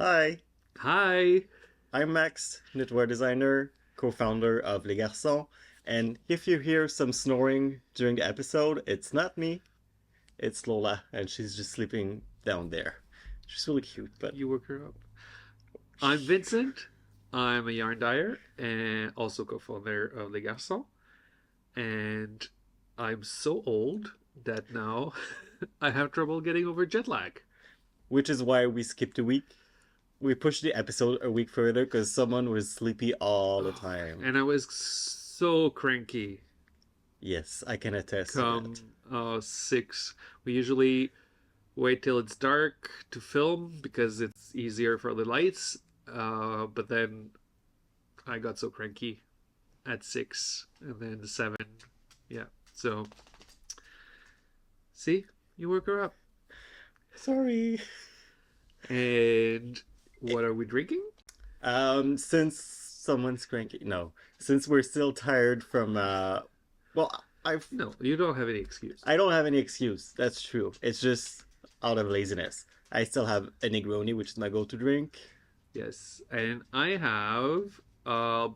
Hi, Hi. I'm Max, knitwear designer, co-founder of Les Garçons, and if you hear some snoring during the episode, it's not me, it's Lola, and she's just sleeping down there. She's really cute, but You woke her up. I'm Vincent. I'm a yarn dyer and also co-founder of Les Garçons. And I'm so old that now I have trouble getting over jet lag. which is why we skipped a week. We pushed the episode a week further because someone was sleepy all the time. And I was so cranky Yes, I can attest to come that. 6. We usually wait till it's dark to film because it's easier for the lights. But then I got so cranky at 6 and then 7. Yeah. So, see, you woke her up. Sorry. And what are we drinking? Since someone's cranky, no, since we're still tired from, well, No, you don't have any excuse. I don't have any excuse. That's true. It's just out of laziness. I still have a Negroni, which is my go-to drink. Yes. And I have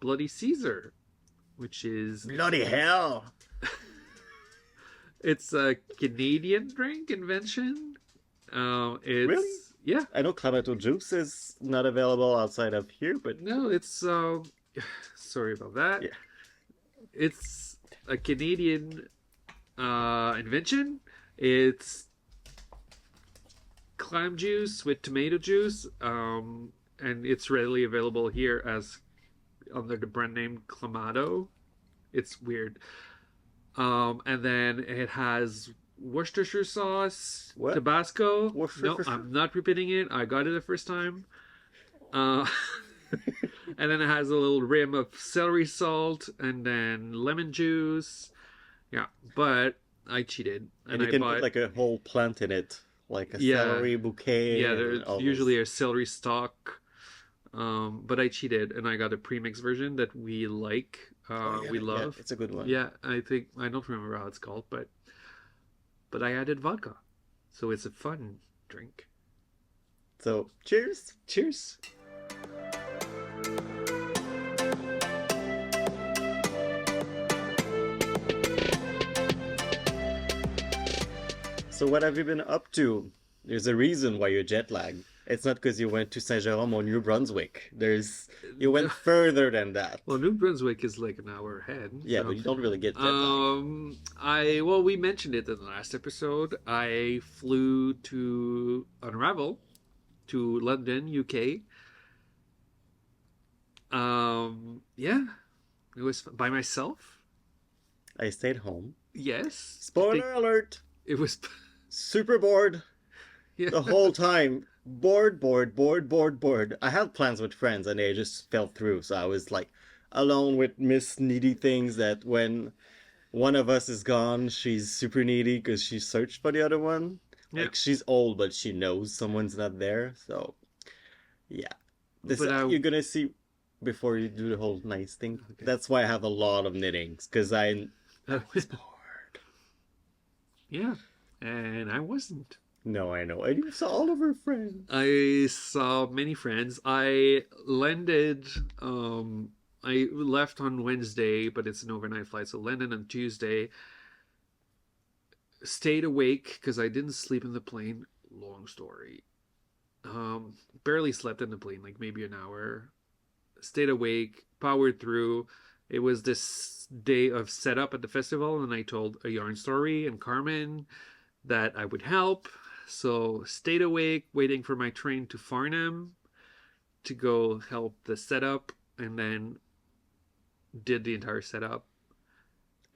Bloody Caesar, which is. Bloody hell! It's a Canadian drink invention. It's. Really? Yeah. I know Clamato juice is not available outside of here, but No, it's. Sorry about that. yeah. It's a Canadian invention. It's clam juice with tomato juice, and it's readily available here as under the brand name Clamato. It's weird. And then it has Worcestershire sauce, What? Tabasco. Worcestershire? No, I'm not repeating it. I got it the first time. Uh, and then it has a little rim of celery salt and then lemon juice. Yeah, but I cheated And you I can bought. put like a whole plant in it, like a Yeah. celery bouquet. Yeah, and there's all usually this. a celery stalk. But I cheated and I got a premix version that we like. Oh, yeah, We yeah, love. it's a good one. Yeah, I think I don't remember how it's called, but I added vodka, so it's a fun drink. So, cheers. Cheers. So what have you been up to? There's a reason why you're jet lagged. It's not because you went to Saint Jerome or New Brunswick. You went further than that. Well, New Brunswick is like an hour ahead. Yeah, so. but you don't really get jet lag. We mentioned it in the last episode. I flew to Unravel, to London, UK. Yeah, it was by myself. I stayed home. Yes. Spoiler alert! It was. Super bored Yeah. the whole time. Bored, bored, bored, bored, bored. I had plans with friends and they just fell through. So I was like alone with Miss Needy Things that when one of us is gone, she's super needy because she searched for the other one. Yeah. Like she's old, but she knows someone's not there. So yeah, this But you're gonna see before you do the whole nice thing. Okay. That's why I have a lot of knittings because I was bored. Yeah, and I wasn't. No, I know. And you saw all of her friends. I saw many friends. I landed. I left on Wednesday, but it's an overnight flight, so landed on Tuesday. Stayed awake because I didn't sleep in the plane. Long story. Barely slept in the plane, like maybe an hour. Stayed awake, powered through. It was this day of setup at the festival, and I told a yarn story and Carmen that I would help. So stayed awake, waiting for my train to Farnham to go help the setup, and then did the entire setup.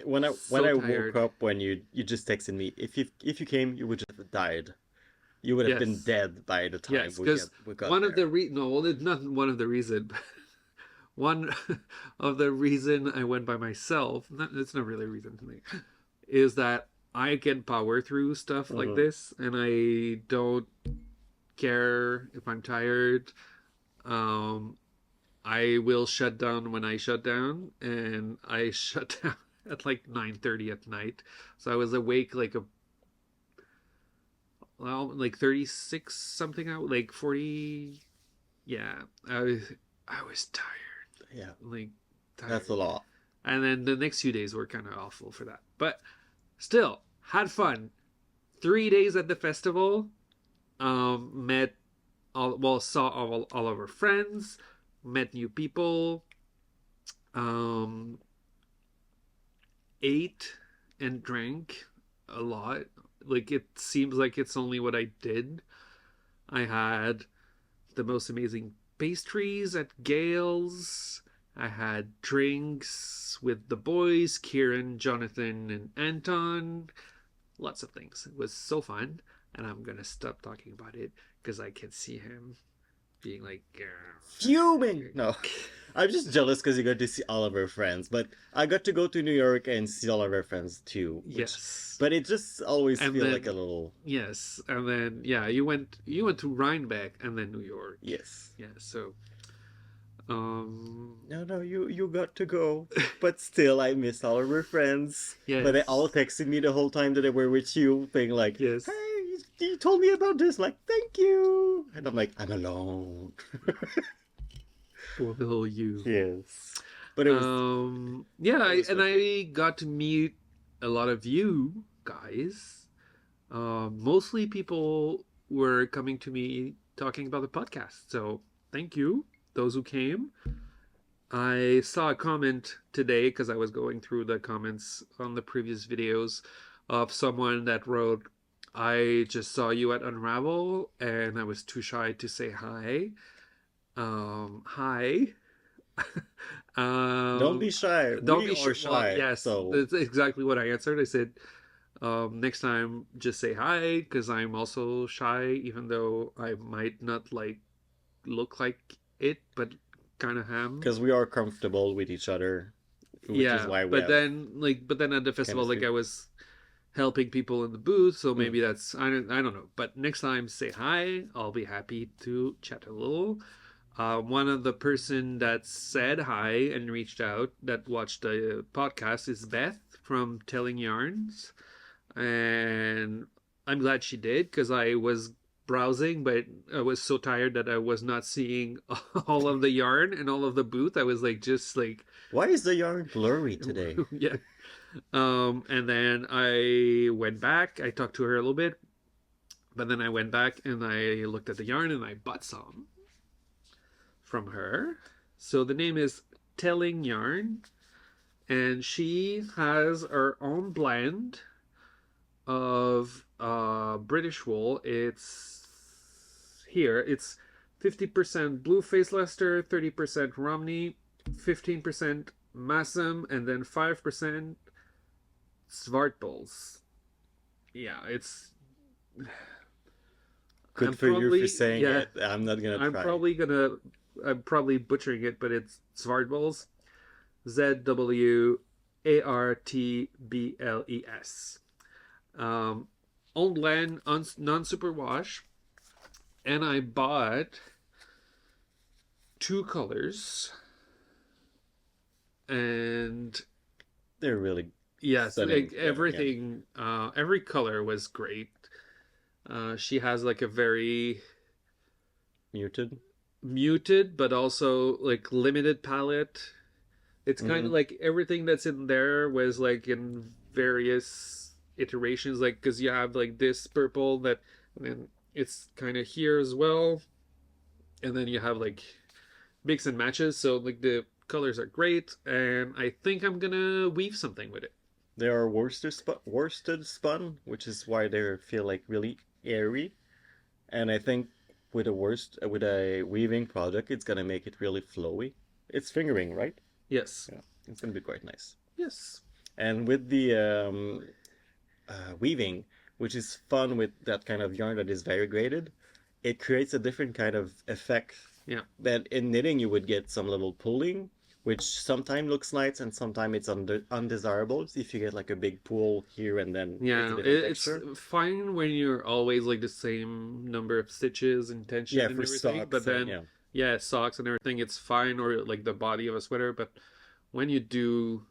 When I tired. woke up, when you just texted me, if you came, you would just have died. You would have been Yes. dead by the time Yes, because we got one there. of the well, it's not one of the reason, but one of the reason I went by myself. It's not really a reason to me. Is that I can power through stuff like this, and I don't care if I'm tired. I will shut down when I shut down, and I shut down at like 9:30 at night. So I was awake like like 36 something out, like 40 yeah, I was tired, Yeah, like that's a tired. lot. And then the next few days were kind of awful for that, but still had fun. 3 days at the festival. Met saw all of our friends, met new people, um, ate and drank a lot. Like it seems like it's only what I did. I had the most amazing pastries at Gale's. I had drinks with the boys, Kieran, Jonathan, and Anton. Lots of things. It was so fun. And I'm going to stop talking about it because I can see him being like, Fuming! No. I'm just jealous because you got to see all of our friends, but I got to go to New York and see all of our friends too. yes. But it just always And feel then like a little yes, and then yeah, you went to Rhinebeck and then New York. yes. Yeah, so um No, no, you got to go, but still, I miss all of our friends. But they all yes. texted me the whole time that they were with you, being like, Yes. "Hey, you told me about this. Like, thank you." And I'm like, "I'm alone." Will you? Yes, but it was Yeah, it was and fun. I got to meet a lot of you guys. Mostly people were coming to me talking about the podcast. So thank you, those who came. I saw a comment today because I was going through the comments on the previous videos of someone that wrote, I just saw you at Unravel and I was too shy to say hi. Hi. Don't um, be shy. don't We be sure. are Well, shy, yes, so that's exactly what I answered. I said, next time just say hi because I'm also shy, even though I might not like look like it, but kind of am. because we are comfortable with each other, which is Yeah, why we but have then at the festival, like chemistry. I was helping people in the booth, so Mm. maybe that's I don't know. But next time, say hi. I'll be happy to chat a little. One of the person that said hi and reached out that watched the podcast is Beth from Telling Yarns, and I'm glad she did because I was browsing, but I was so tired that I was not seeing all of the yarn and all of the booth. I was like just like Why is the yarn blurry today? yeah. And then I went back. I talked to her a little bit, but then I went back and I looked at the yarn and I bought some from her. So the name is Telling Yarn, and she has her own blend of British wool. It's here. It's 50% blue face Leicester, 30% Romney, 15% Massam, and then 5% Svartbols. Yeah, it's. Good I'm for you for probably saying yeah. it. I'm not gonna I'm try. probably gonna. I'm probably butchering it, but it's Svartbols. Zwartbles. Owned land, non superwash, and I bought two colors, and They're really yes, stunning like together. Yeah, everything, every color was great. She has like a very muted. muted, but also like limited palette. It's kind Hmm. of like everything that's in there was like in various iterations, like because you have like this purple that, and then it's kind of here as well, and then you have like mix and matches. So like the colors are great, and I think I'm gonna weave something with it. They are worsted spun, which is why they feel like really airy. And I think with a weaving product, it's gonna make it really flowy. It's fingering, right? Yes, Yeah, it's gonna be quite nice. yes, And with the weaving, which is fun with that kind of yarn that is variegated, it creates a different kind of effect yeah, that in knitting you would get some little pulling, which sometimes looks nice and sometimes it's undesirable if you get like a big pull here and then it's a yeah. different It's texture. fine when you're always like the same number of stitches and Yeah, tension and for everything, but socks and then yeah, yeah, socks and everything, it's fine, or like the body of a sweater, but when you do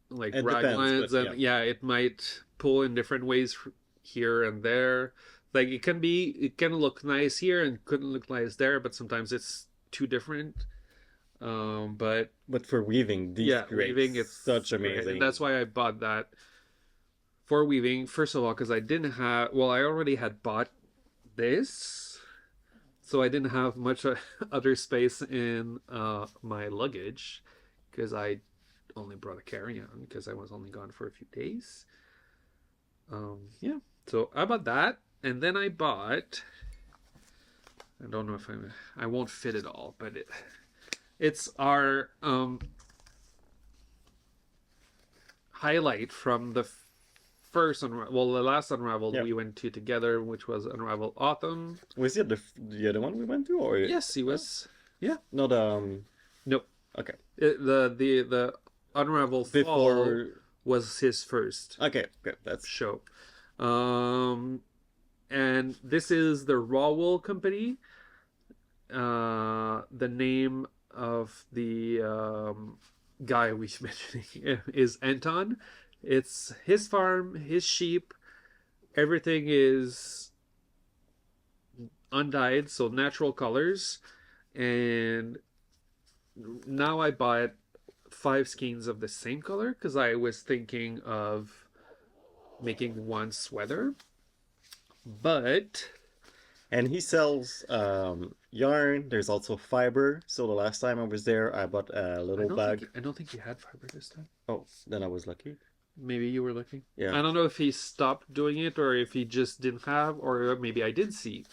like it depends, but raglans yeah, and yeah, it might pull in different ways here and there. Like it can look nice here and couldn't look nice there, but sometimes it's too different. But But for weaving, these yeah, great, weaving such it's great, and amazing. that's why I bought that for weaving. First of all, because I didn't have, well, I already had bought this, so I didn't have much other space in my luggage because I only brought a carry-on because I was only gone for a few days. Yeah, so I bought that, and then I bought. I don't know if I won't fit it all, but it's our highlight from the first Unravel. Well, the last Unravel Yeah. we went to together, which was Unravel Autumn. Was it the other one we went to, or Yes, he was. Yeah. not? Nope. Okay. The Unravel Fall Before. was his first Okay. Okay. That's show. And this is the Raw Wool Company. The name of the guy we mentioning is Anton. It's his farm, his sheep. Everything is undyed, so natural colors. And now I bought 5 skeins of the same color because I was thinking of making one sweater. But and he sells yarn. There's also fiber. So the last time I was there, I bought a little bag. I don't think you had fiber this time. Oh, then I was lucky. Maybe you were looking. Yeah. I don't know if he stopped doing it or if he just didn't have, or maybe I did see.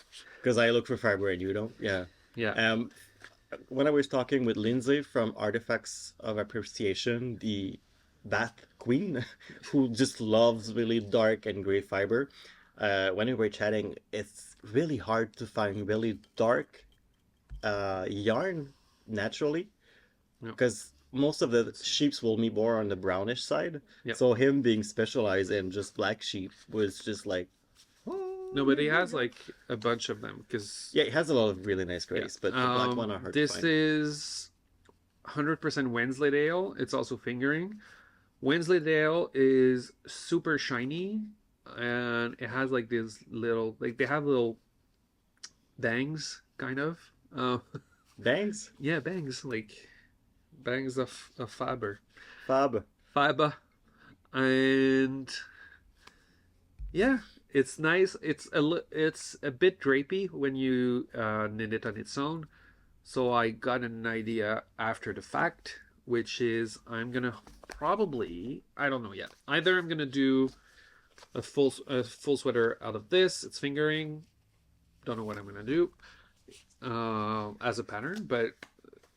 Because I look for fiber and you don't. Yeah. Yeah. When I was talking with Lindsay from Artifacts of Appreciation, the Bath Queen, who just loves really dark and gray fiber, when we were chatting, it's really hard to find really dark yarn naturally, Yeah. because most of the sheeps will be more on the brownish side. Yeah. So him being specialized in just black sheep was just like, oh, No, but he has like a bunch of them because yeah, it has a lot of really nice grays, but the black one are hard to this find. is 100% Wensleydale. It's also fingering. Wensleydale is super shiny and it has like these little, like they have little bangs, kind of. Bangs? Yeah, bangs, like bangs of fiber. Fab. Fiber. And yeah, it's nice. It's a bit drapey when you knit it on its own. So I got an idea after the fact, which is I'm gonna probably, I don't know yet. Either I'm gonna do a full sweater out of this. It's fingering. Don't know what I'm gonna do as a pattern, but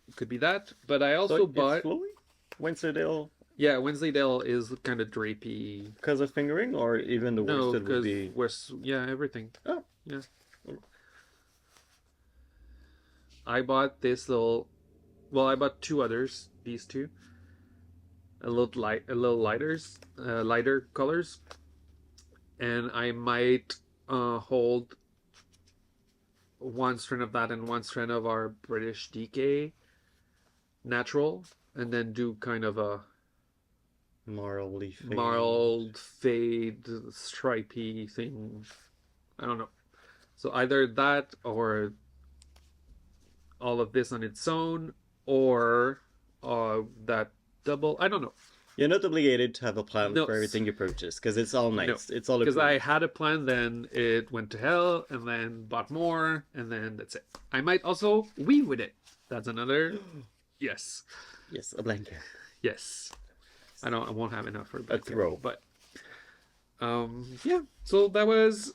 it could be that. But I also So bought. it's flowy? Wensleydale Yeah, Wensleydale is kind of drapey. because of fingering, or even the No, worsted would because be. yeah, everything. Oh, Yeah. I bought this little. Well, I bought two others. These two. A little lighter colors, and I might hold one strand of that and one strand of our British DK natural, and then do kind of a marley fade. marled fade stripy thing. I don't know. So either that or all of this on its own, or that double. I don't know. You're not obligated to have a plan No. for everything you purchase because it's all nice. No. It's all Because I approved. had a plan, then it went to hell, and then bought more, and then that's it. I might also weave with it. That's another. Yes. Yes, a blanket. Yes. I won't have enough for a A throw. but yeah. So that was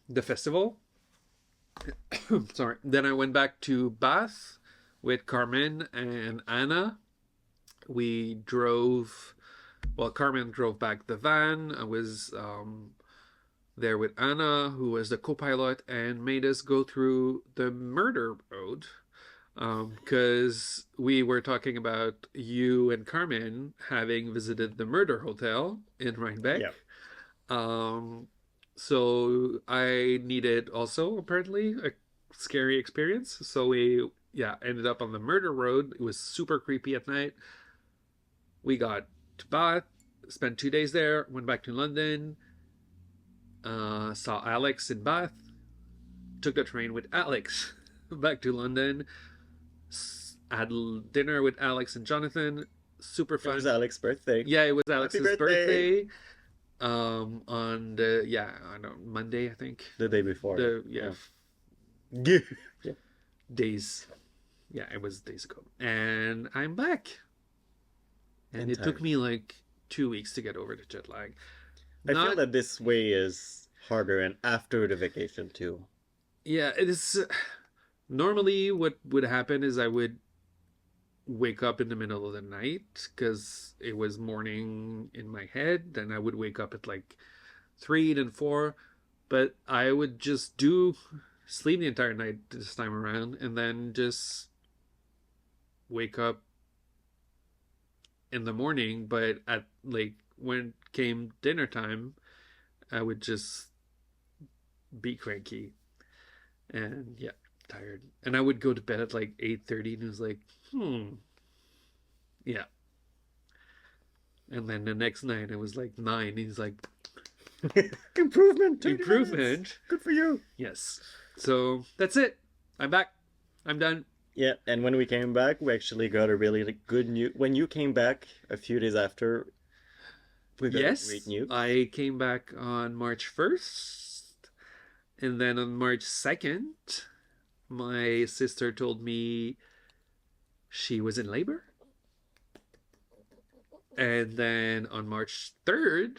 the festival. Sorry. Then I went back to Bath with Carmen and Anna. We drove. Well, Carmen drove back the van. I was there with Anna, who was the co-pilot, and made us go through the murder road. Because we were talking about you and Carmen having visited the murder hotel in Rhinebeck. Yeah. So I needed also apparently a scary experience. So we ended up on the murder road. It was super creepy at night. We got to Bath, spent 2 days there, went back to London. Saw Aleks in Bath. Took the train with Aleks back to London. Had dinner with Aleks and Jonathan. Super It fun. was Alex's birthday. Yeah, it was Happy Alex's birthday. birthday. On I don't Monday, I think. The day before. Yeah. Days. Yeah, it was days ago. And I'm back. And it took me like 2 weeks to get over the jet lag. I feel that this way is harder and after the vacation too. Yeah, it is. Normally, what would happen is I would wake up in the middle of the night because it was morning in my head. Then I would wake up at like 3, then 4. But I would just sleep the entire night this time around and then just wake up in the morning. But at like when it came dinner time, I would just be cranky and yeah, tired. And I would go to bed at like 8:30 and it was like, yeah. And then the next night it was like 9 and he's like, Improvement. Good for you. Yes. So that's it. I'm back. I'm done. Yeah, and when we came back, we actually got a really good news. When you came back a few days after, we got great news. I came back on March 1st, and then on March 2nd, my sister told me she was in labor. And then on March 3rd,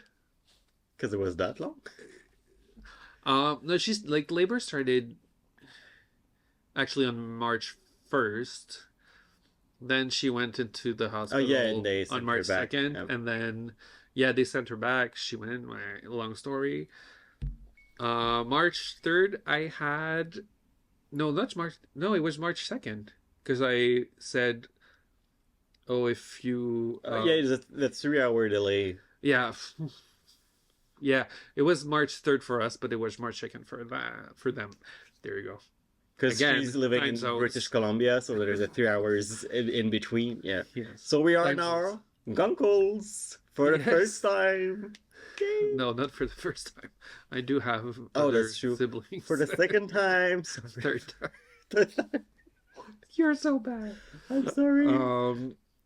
because it was that long? no, she's like labor started actually on March 1st. Then she went into the hospital on March 2nd. And then, they sent her back. She went in, long story. March 3rd, I had... No, that's March... No, it was March 2nd. Because I said, if you... it's the 3-hour delay. Yeah. Yeah, it was March 3rd for us, but it was March 2nd for them. There you go. Because she's living in British Columbia, so there's a 3 hours in between. Yeah. Yes. So we are now gunkles for the first time. Okay. No, not for the first time. I do have other siblings. For the second time. Third time. You're so bad. I'm sorry.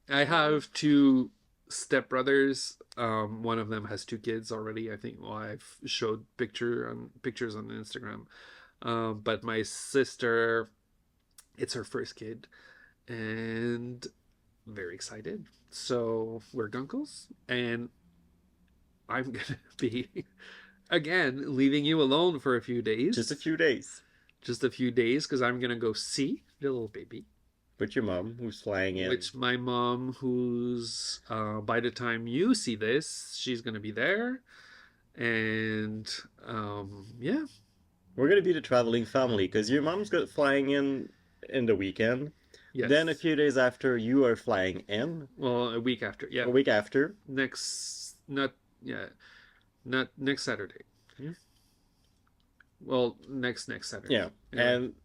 I have 2 stepbrothers. One of them has 2 kids already. I think I've showed pictures on Instagram. But my sister, it's her first kid, and very excited. So we're gunkles, and I'm gonna be again leaving you alone for a few days. Just a few days. Because I'm gonna go see the little baby. With your mom, who's flying in. Which my mom, who's by the time you see this, she's gonna be there, and yeah. We're going to be the traveling family because your mom's flying in the weekend. Yes. Then a few days after, you are flying in. Well, a week after, yeah. A week after. Not next Saturday. Yeah. Well, next Saturday. Yeah. And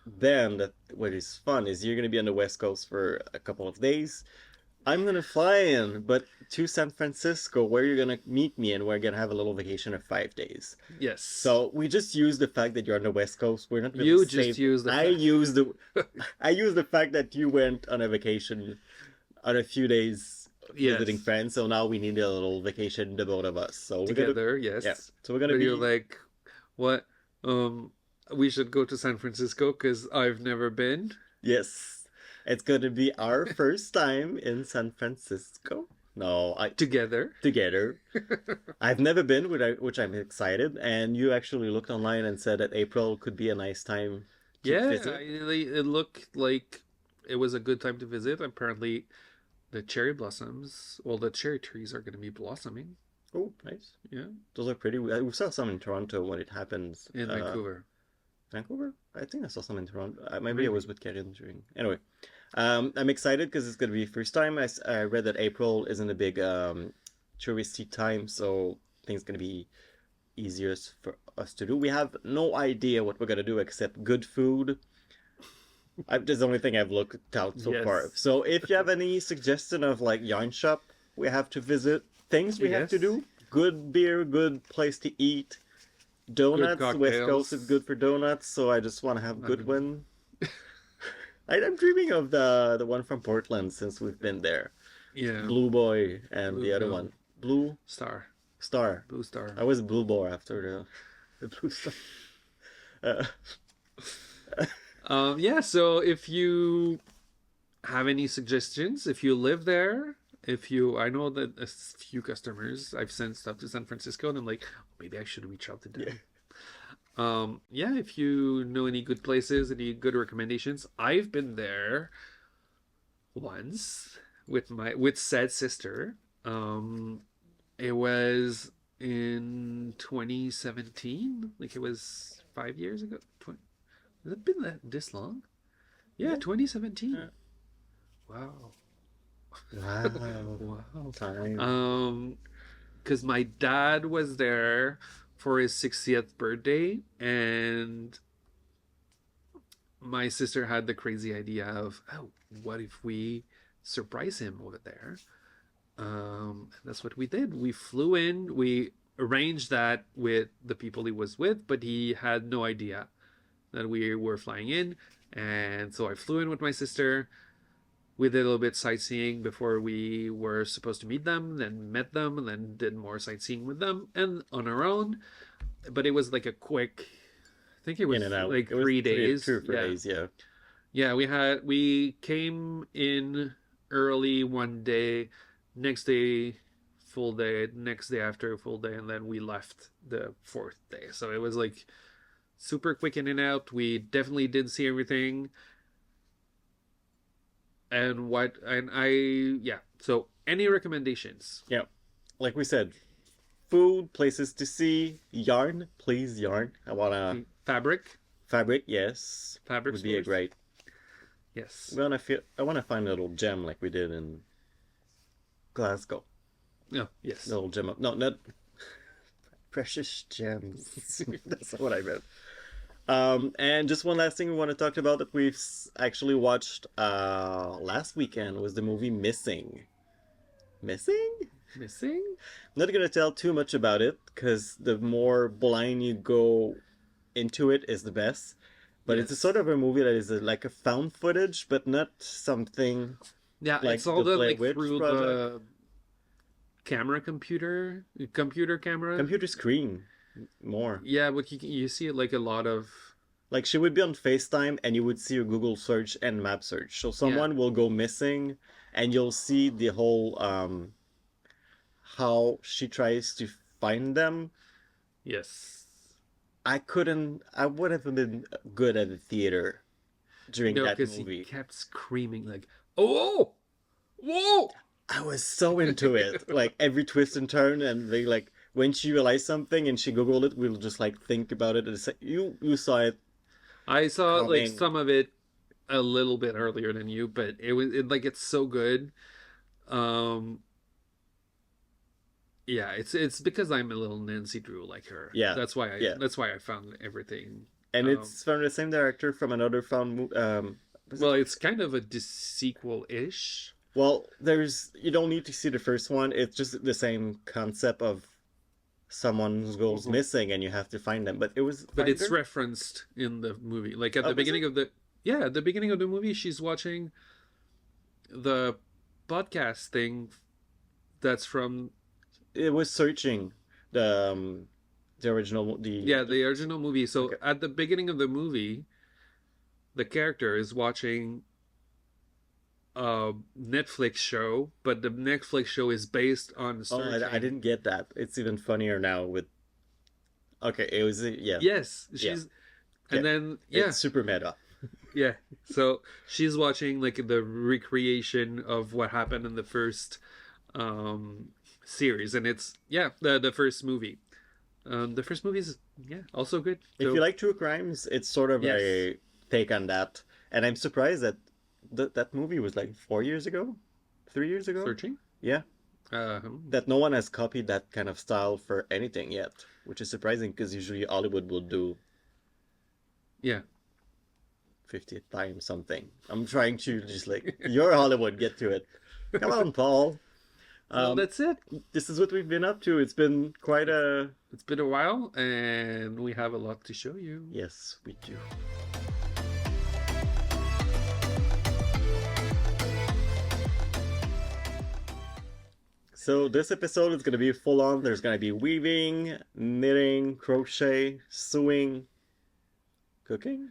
then what is fun is you're going to be on the West Coast for a couple of days. I'm going to fly in, but to San Francisco, where you're going to meet me, and we're going to have a little vacation of 5 days. Yes. So we just use the fact that you're on the West Coast. We're not really You just use the I use the fact that you went on a vacation on a few days visiting friends. So now we need a little vacation, the both of us. So together, yes. Yeah. So we're going to be... You're like, what? We should go to San Francisco because I've never been. Yes. It's going to be our first time in San Francisco. No, Together. I've never been, which I'm excited. And you actually looked online and said that April could be a nice time to visit. It looked like it was a good time to visit. Apparently, the cherry trees are going to be blossoming. Oh, nice. Yeah. Those are pretty. We saw some in Toronto when it happens. In Vancouver. I think I saw some in Toronto. Maybe I was with Karen during. Anyway, I'm excited because it's going to be first time. I read that April isn't a big touristy time, so I think it's going to be easier for us to do. We have no idea what we're going to do except good food. That's the only thing I've looked out so far. So if you have any suggestion of like yarn shop we have to visit, things we have to do, good beer, good place to eat, good Donuts, West Coast is cocktails. good for donuts, so I just want to have I good mean, one. I'm dreaming of the one from Portland since we've been there. yeah, Blue Boy and blue the other no one. Blue star, Star. blue star. I was Blue Boy after the Blue Star. Uh, Yeah. So if you have any suggestions, if you live there, if you, I know that a few customers I've sent stuff to San Francisco, and I'm like, maybe I should reach out to yeah. them. Yeah, if you know any good places, any good recommendations, I've been there once with said sister. Um, it was in 2017, like it was 5 years ago. 20, has it been this long? Yeah, Yeah. 2017. Wow. Wow. Wow. Time. Because my dad was there for his 60th birthday, and my sister had the crazy idea of, oh, what if we surprise him over there? That's what we did. We flew in, we arranged that with the people he was with, but he had no idea that we were flying in. And so I flew in with my sister. We did a little bit sightseeing before we were supposed to meet them, then met them, and then did more sightseeing with them and on our own. But it was like a quick, I think it In was and out. like It was 3 days. 2 or 3 days, yeah. Yeah, we came in early one day, next day full day, next day after full day, and then we left the fourth day. So it was like super quick in and out. We definitely did see everything. And I yeah. So any recommendations? Yeah. Like we said, food, places to see, yarn, please yarn. I wanna Fabric, fabric, yes. fabric Would be a stores. great. Yes. I wanna find a little gem like we did in Glasgow. No. Yes. A little gem up. No, not precious gems. That's not what I meant. And just one last thing we want to talk about that we've actually watched last weekend was the movie Missing. Missing? Missing. I'm not gonna tell too much about it because the more blind you go into it is the best. But it's a Yes. sort of a movie that is like a found footage, but not something Yeah, like it's all the done Blair like Witch through Project. the computer camera. Computer screen more. Yeah, but you see it like a lot of, Like she would be on FaceTime and you would see her Google search and map search. So yeah. someone will go missing and you'll see the whole how she tries to find them. Yes. I would have been good at the theater during No, that because he movie. kept screaming like, "Oh, whoa!" I was so into it. Like every twist and turn and they like when she realized something and she Googled it, we'll just like think about it and say, you saw it I saw like coming. some of it a little bit earlier than you, but like it's so good. Um, yeah, it's because I'm a little Nancy Drew like her. Yeah. Yeah. That's why I found everything. And Um, it's from the same director from another found was well, it it's kind of a sequel ish. Well, there's you don't need to see the first one. It's just the same concept of someone who goes Mhm. missing and you have to find them. But it was But it's Finder? referenced in the movie. Like at Oh, the was it? beginning of the yeah, at the beginning of the movie, she's watching the podcast thing that's from It was searching the original yeah the original movie. So okay. at the beginning of the movie, the character is watching a Netflix show, but the Netflix show is based on Oh, I searching. didn't get that. It's even funnier now with okay, it was yeah. Yes, Yeah. she's Yeah. and then yeah, It's super meta. yeah. So she's watching like the recreation of what happened in the first um series, and it's yeah the first movie. The first movie is yeah also good. If So you like true crimes, it's sort of yes, a take on that. And I'm surprised that that movie was like 4 years ago, 3 years ago. searching. Yeah, Uh, that no one has copied that kind of style for anything yet, which is surprising because usually Hollywood will do yeah. 50th time something. I'm trying to just like, you're Hollywood, get to it. Come on, Paul. So Um, that's it. this is what we've been up to. It's been quite a... It's been a while, and we have a lot to show you. Yes, we do. So this episode is going to be full on. There's going to be weaving, knitting, crochet, sewing, cooking?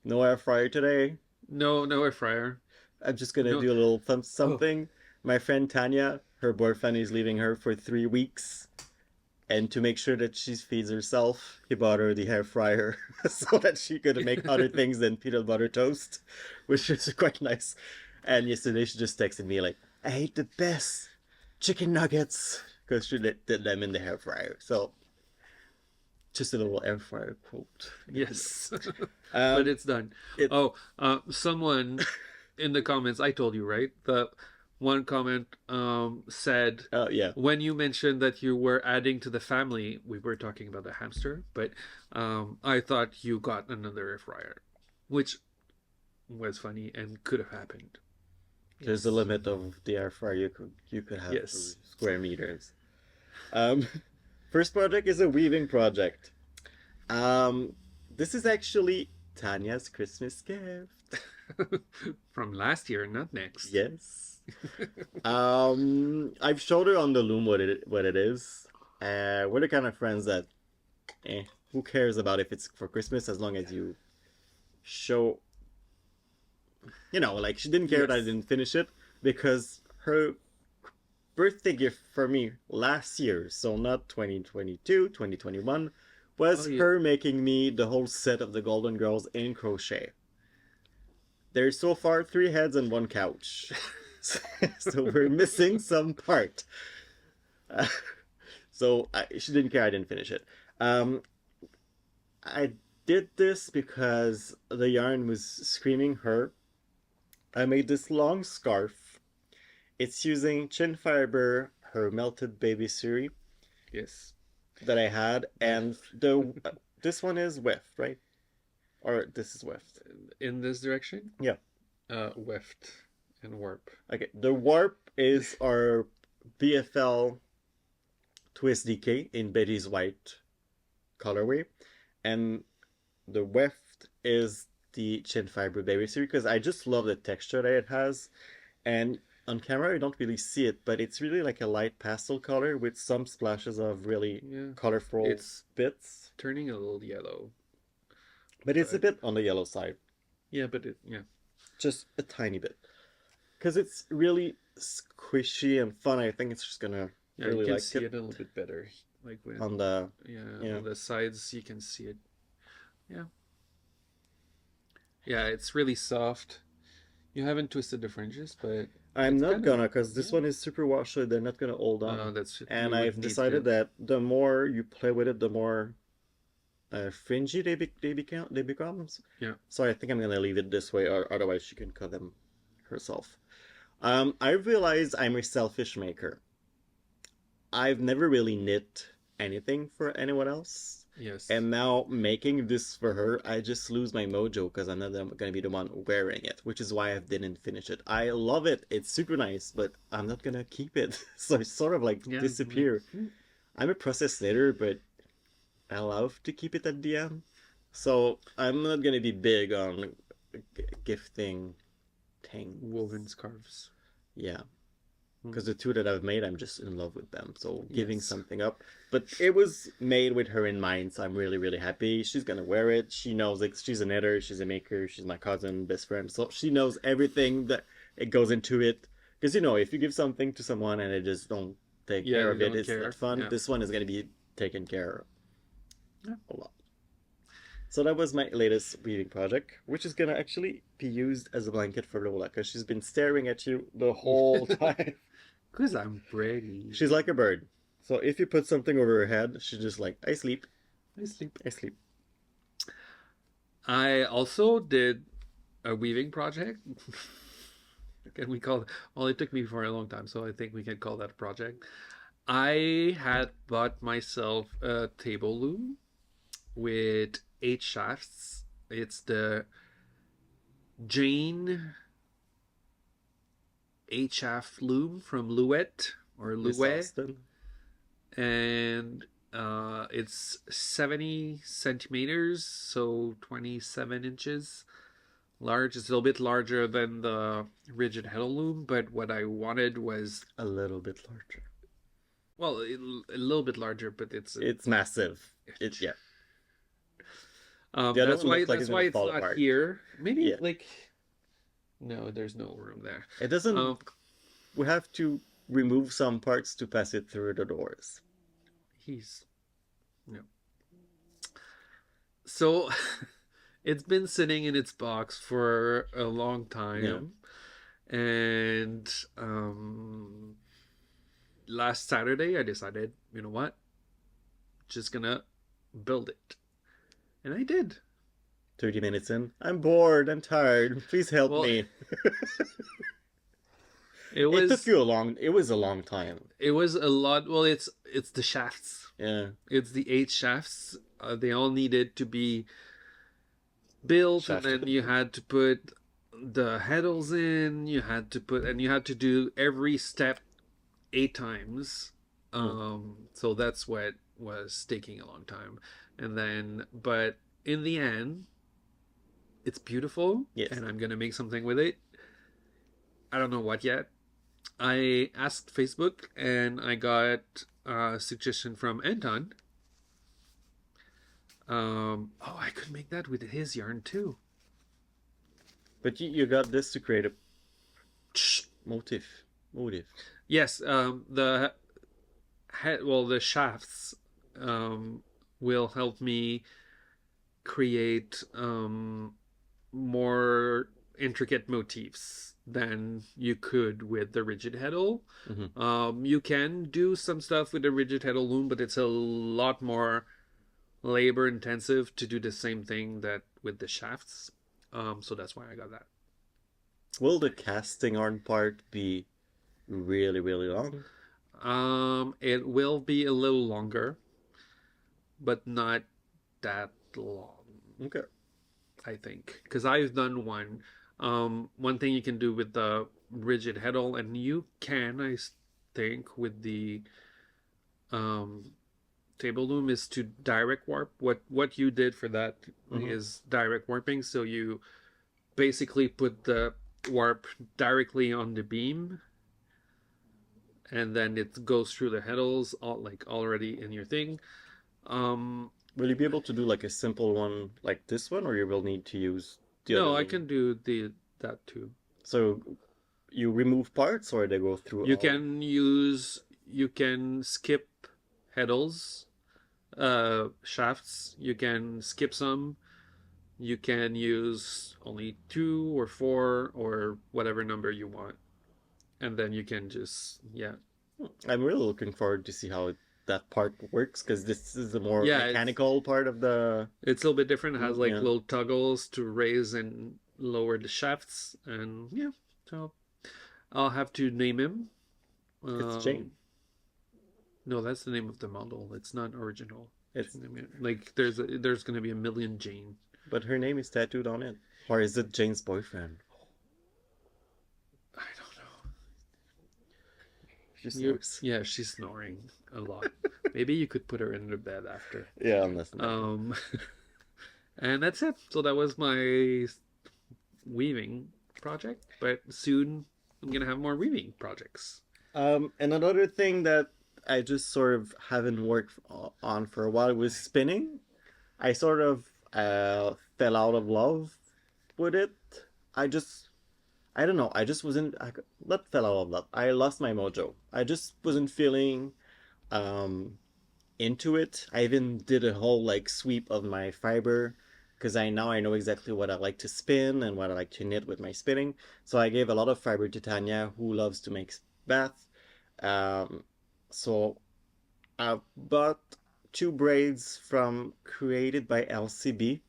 No air fryer today. No air fryer. I'm just going to No. do a little something. My friend Tanya, her boyfriend is leaving her for 3 weeks. And to make sure that she feeds herself, he bought her the air fryer so that she could make other things than peanut butter toast, which is quite nice. And yesterday she just texted me like, I ate the best chicken nuggets because she did them in the air fryer. So just a little air fryer quote. Yes. But it's done. Someone in the comments, I told you, right? The one comment said, yeah. when you mentioned that you were adding to the family, we were talking about the hamster, but I thought you got another air fryer, which was funny and could have happened. There's a limit of the air fryer you could have per square meters. First project is a weaving project. This is actually Tanya's Christmas gift. From last year, not next. Yes. I've showed her on the loom what it is. We're the kind of friends that, who cares about if it's for Christmas as long as you show. Like she didn't care that I didn't finish it because her birthday gift for me last year, so not 2022, 2021, was her making me the whole set of the Golden Girls in crochet. There's so far 3 heads and 1 couch. So we're missing some part. She didn't care I didn't finish it. I did this because the yarn was screaming her. I made this long scarf. It's using chin fiber, her melted baby suri. Yes. That I had, and this one is weft, right? Or this is weft. In this direction? Yeah. Weft and warp. Okay, the warp is our BFL Twist DK in Betty's White colorway, and the weft is the chin fiber baby suri because I just love the texture that it has, and on camera you don't really see it, but it's really like a light pastel color with some splashes of really colorful bits. Turning a little yellow. But it's a bit on the yellow side. Yeah, but just a tiny bit. Because it's really squishy and fun. I think it's just gonna really you can like see it. it a little bit better. Like when, on the on the sides you can see it. Yeah, it's really soft. You haven't twisted the fringes, but I'm not gonna, because this one is super washy. They're not gonna hold on. That's and I've decided that the more you play with it, the more fringy they become. Yeah. So I think I'm gonna leave it this way, or otherwise she can cut them herself. I realized I'm a selfish maker. I've never really knit anything for anyone else. Yes. And now making this for her, I just lose my mojo because I'm not going to be the one wearing it, which is why I didn't finish it. I love it. It's super nice, but I'm not going to keep it. So it's sort of like disappear. I'm a process knitter, but I love to keep it at the end. So I'm not going to be big on gifting things. Woven scarves. Yeah. Because the 2 that I've made, I'm just in love with them. So giving something up. But it was made with her in mind, so I'm really, really happy. She's going to wear it. She knows it. She's a knitter. She's a maker. She's my cousin, best friend. So she knows everything that it goes into it. Because, if you give something to someone and they just don't take care of it, it's not fun. Yeah. This one is going to be taken care of a lot. So that was my latest weaving project, which is going to actually be used as a blanket for Lola, because she's been staring at you the whole time. Because I'm pretty. She's like a bird. So if you put something over her head, she's just like, I sleep. I sleep. I sleep. I also did a weaving project. Can we call it? Well, it took me for a long time, so I think we can call that a project. I had bought myself a table loom with 8 shafts. It's the Jane 8-shaft loom from Louet or Miss Louet, Austin. and it's 70 centimeters, so 27 inches large. It's a little bit larger than the rigid heddle loom, but what I wanted was, A little bit larger. well, a little bit larger, but It's massive. Yeah. The other that's one why looks like it's gonna it's fall not apart. here. Maybe Yeah. like, no, there's no room there. It doesn't. Um, We have to remove some parts to pass it through the doors. he's no. So it's been sitting in its box for a long time, and last Saturday I decided, you know what, just gonna build it, and I did. 30 minutes in. I'm bored. I'm tired. Please help Well, me. it It took was you a long. It was a long time. it was a lot. Well, it's the shafts. Yeah. It's the 8 shafts. They all needed to be built, and then you had to put the heddles in. You had to do every step 8 times. So that's what was taking a long time. And then, but in the end, it's beautiful. Yes. And I'm gonna make something with it. I don't know what yet. I asked Facebook, and I got a suggestion from Anton. Oh, I could make that with his yarn too. But you got this to create a motif. Yes, the the shafts will help me create more intricate motifs than you could with the rigid heddle. You can do some stuff with the rigid heddle loom, but it's a lot more labor intensive to do the same thing that with the shafts. So that's why I got that. Will the casting yarn part be really, really long? It will be a little longer, but not that long. Okay. I think, because I've done one. One thing you can do with the rigid heddle, and you can, I think, with the table loom, is to direct warp. What you did for that is direct warping. So you basically put the warp directly on the beam, and then it goes through the heddles, already in your thing. Will you be able to do like a simple one like this one, or you will need to use the other No, one? I can do that too. So you remove parts, or they go through? You can skip heddles, shafts. You can skip some. You can use only 2 or 4 or whatever number you want, and then you can just I'm really looking forward to see how that part works, because this is the more Yeah, mechanical part of the. it's a little bit different. It has like Yeah. little toggles to raise and lower the shafts, and so I'll have to name him. It's Jane. No, that's the name of the model. It's not original. It's like there's going to be a million Jane. but her name is tattooed on it, or is it Jane's boyfriend? I don't know. She snores. Yeah, she's snoring a lot. Maybe you could put her in the bed after. Yeah, unless. And that's it. So that was my weaving project. But soon I'm gonna have more weaving projects. And another thing that I just sort of haven't worked on for a while was spinning. I sort of fell out of love with it. I don't know. I just wasn't. Not fell out of love. I lost my mojo. I just wasn't feeling into it. I even did a whole like sweep of my fiber, because I know exactly what I like to spin and what I like to knit with my spinning. So I gave a lot of fiber to Tanya, who loves to make bath. So I bought 2 braids from created by LCB,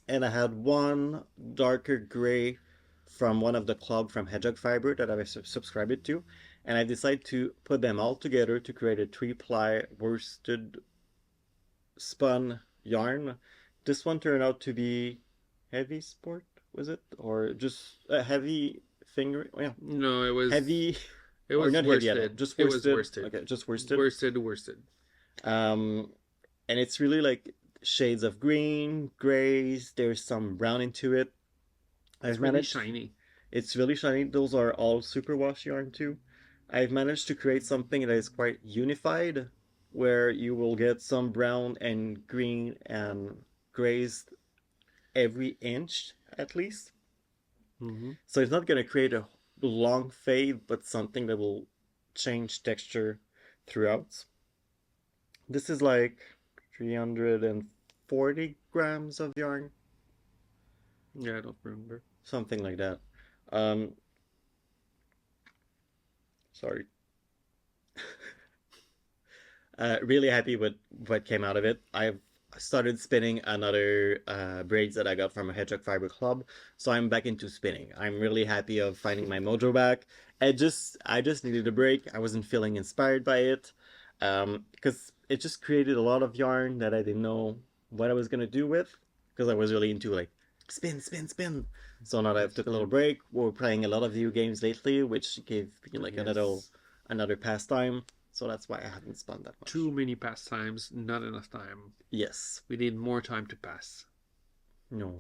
and I had one darker gray from one of the club from Hedgehog Fiber that I subscribed to, and I decided to put them all together to create a 3-ply worsted spun yarn. This one turned out to be heavy sport, was it? Or just a heavy finger. Yeah, No, it was heavy it or was not heavy at all. worsted. Just It was worsted. worsted. Okay, just worsted. Worsted. Um, and it's really like shades of green, grays. There's some brown into it. It's I've really managed. shiny. It's really shiny. Those are all superwash yarn too. I've managed to create something that is quite unified, where you will get some brown and green and grays every inch at least. Mm-hmm. So it's not going to create a long fade, but something that will change texture throughout. This is like 340 grams of yarn, Yeah, I don't remember. something like that. Um, sorry. Really happy with what came out of it. I've started spinning another braids that I got from a Hedgehog Fiber Club, so I'm back into spinning. I'm really happy of finding my mojo back. I just needed a break. I wasn't feeling inspired by it, because it just created a lot of yarn that I didn't know what I was gonna do with, because I was really into like spin, spin, spin. So now that I've took a little break, we're playing a lot of video games lately, which gave me like another pastime. So that's why I haven't spun that much. Too many pastimes, not enough time. Yes. We need more time to pass. No.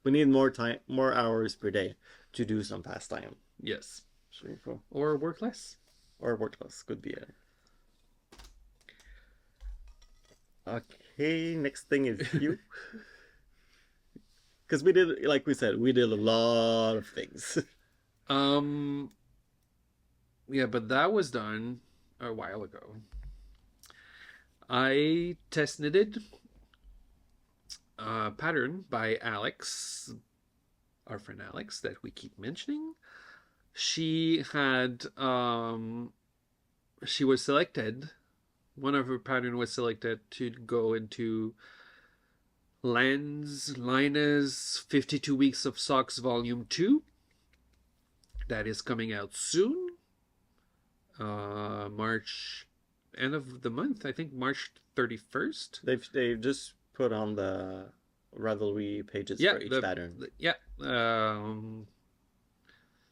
We need more time, more hours per day to do some pastime. Yes. Sure. Or work less. Or work less could be it. Okay, next thing is you. Because we did, like we said, we did a lot of things. Yeah, but that was done a while ago. I test knitted a pattern by Aleks, our friend Aleks, that we keep mentioning. She had, she was selected, one of her pattern was selected to go into Lina's 52 Weeks of Socks Volume 2. That is coming out soon. March, end of the month, I think March 31st. They've just put on the Ravelry pages for each pattern.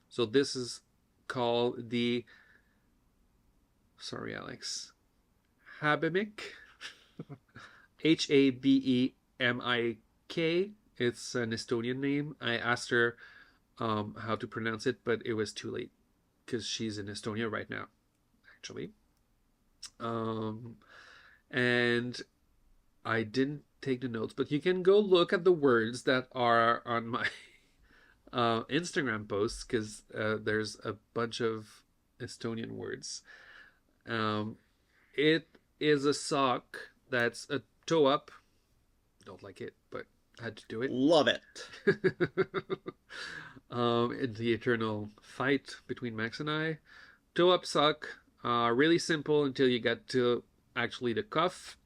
So this is called the, sorry Aleks, Habemik. Habemik. It's an Estonian name. I asked her how to pronounce it, but it was too late because she's in Estonia right now, actually. And I didn't take the notes, but you can go look at the words that are on my Instagram posts, because there's a bunch of Estonian words. It is a sock that's a toe up. Don't like it, but had to do it. Love it. It's the eternal fight between Max and I. Toe up sock. Really simple until you get to actually the cuff.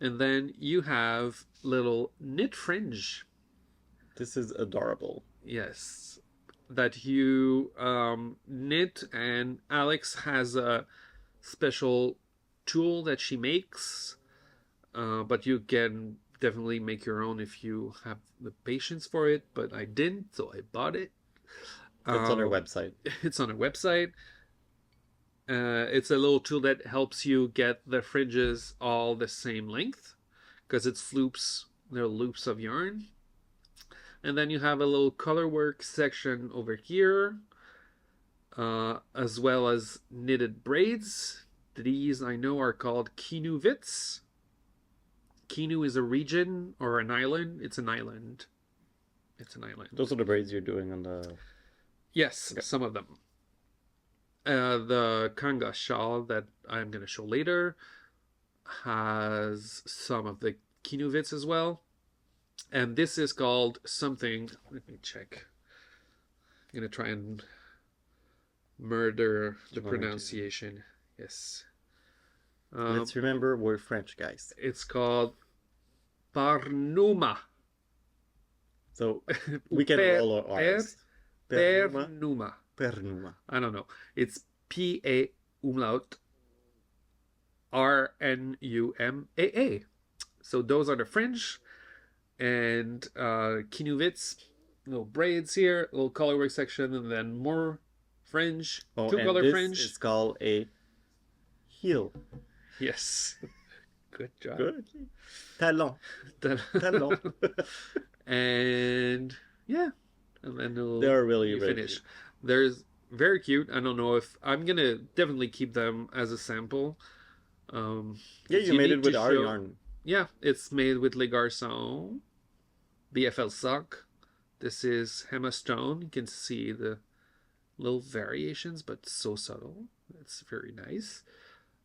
And then you have little knit fringe. This is adorable. Yes. That you knit, and Aleks has a special tool that she makes. But you can definitely make your own if you have the patience for it. But I didn't, so I bought it. It's on her website. It's on her website. It's a little tool that helps you get the fringes all the same length, because it's loops. They're loops of yarn. And then you have a little color work section over here, as well as knitted braids. These I know are called Kinuvits. Kinu is a region or an island. It's an island. It's an island. Those are the braids you're doing on the... Yes, okay. Some of them. The Kangas shawl that I'm going to show later has some of the Kinuvits as well. And this is called something... Let me check. I'm going to try and murder the pronunciation. Yes. Let's remember we're French, guys. It's called Parnuma. So we can roll our R's. Pernuma. Pernuma. I don't know. It's P-A umlaut R-N-U-M-A-A. So those are the fringe. And Kinuvits little braids here, little colorwork section, and then more fringe, Oh, two and color this fringe. is called a heel. Yes, good job. Good. Talon. Talon. And yeah, and then They're really, you really finish. cute. There's very cute. I don't know if I'm gonna definitely keep them as a sample. Yeah, if you made need it with to our show- yarn. Yeah, it's made with Les Garçons, BFL sock. This is Hema Stone. You can see the little variations, but so subtle. It's very nice.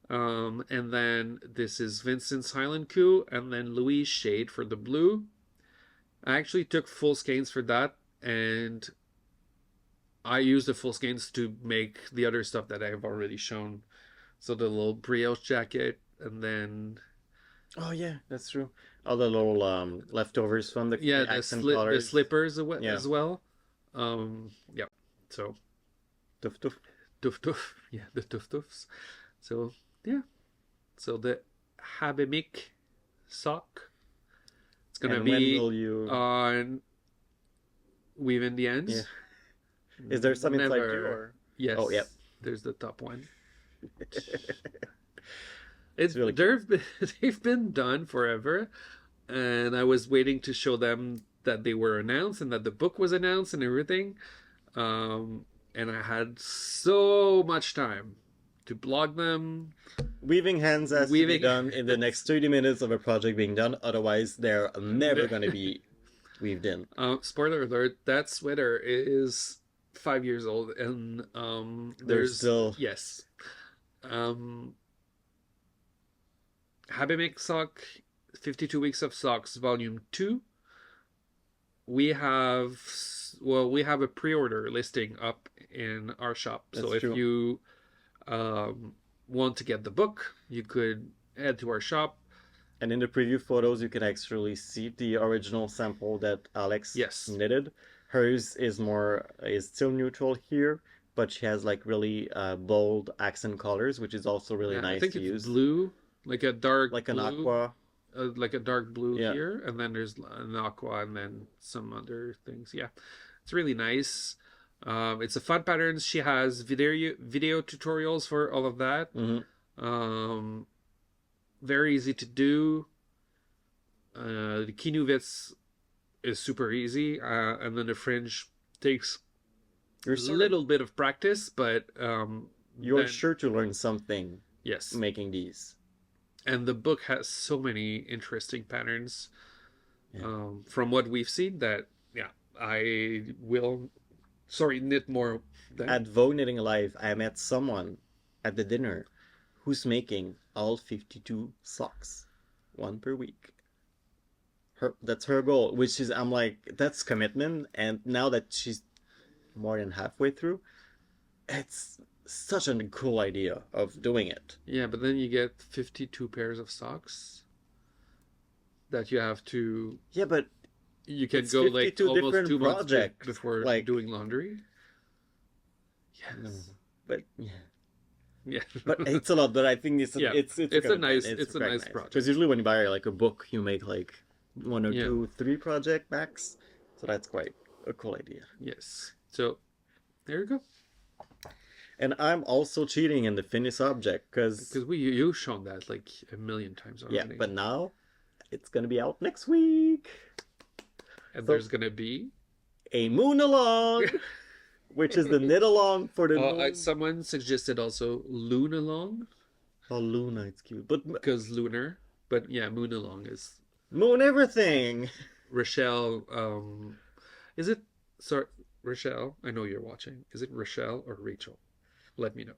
And then this is Vincent's Highland Coup, and then Louis Shade for the blue. I actually took full skeins for that, and I used the full skeins to make the other stuff that I have already shown. So the little brioche jacket, and then Oh yeah, that's true. All the little leftovers from the yeah, accent the colors. slippers Yeah. as well. Yeah. So Toof toof. toof toof. Yeah, the toof toofs. So yeah. So the Habemik sock. It's gonna And be when will you? on Weaving the Ends. Yeah. Is there some inside Never. you or? Yes. Oh, yep. There's the top one. It's really cute. They've been done forever, and I was waiting to show them that they were announced and that the book was announced and everything. And I had so much time to blog them. Weaving hands has to be Weaving- done in the next 30 minutes of a project being done. Otherwise, they're never going to be weaved in. Spoiler alert: that sweater is 5 years old, and there's still- yes. Habemik sock, 52 weeks of socks, volume 2. We have a pre-order listing up in our shop. So That's if true. you want to get the book, you could head to our shop. And in the preview photos, you can actually see the original sample that Aleks Yes. knitted. Hers is still neutral here, but she has like really bold accent colors, which is also really Yeah, nice I think to it's use. blue, like a dark Like blue, an aqua. like a dark blue Yeah. here, and then there's an aqua, and then some other things. Yeah, it's really nice. It's a fun pattern. She has video tutorials for all of that. Hmm. Very easy to do. The Kinuvitz is super easy, and then the fringe takes You're a sort of- little bit of practice, but You're then- sure to learn something yes. making these. And the book has so many interesting patterns Yeah. from what we've seen that I will knit more than At Vogue Knitting Alive, I met someone at the dinner who's making all 52 socks, one per week. That's her goal, which is, I'm like, that's commitment. And now that she's more than halfway through, it's such a cool idea of doing it. yeah, but then you get 52 pairs of socks that you have to Yeah, but you can It's go like 52 almost different 2 months projects, before like- doing laundry. Yes. no, but yeah. Yeah. But it's a lot. But I think it's Yeah, it's a commitment. nice- it's a quite nice project. Because usually when you buy like a book, you make like one or Yeah. two, 3 project max. So that's quite a cool idea. Yes. So there you go. And I'm also cheating in the finished object because Because you've shown that like a million times yeah, already. but now it's gonna be out next week. and so- there's gonna be A moon along, which is the knit along for the moon. someone suggested also Loon Along Oh, Luna, it's cute, but because lunar, but yeah, Moon Along is moon everything. Rochelle. Is it sorry Rochelle? I know you're watching. Is it Rochelle or Rachel? Let me know.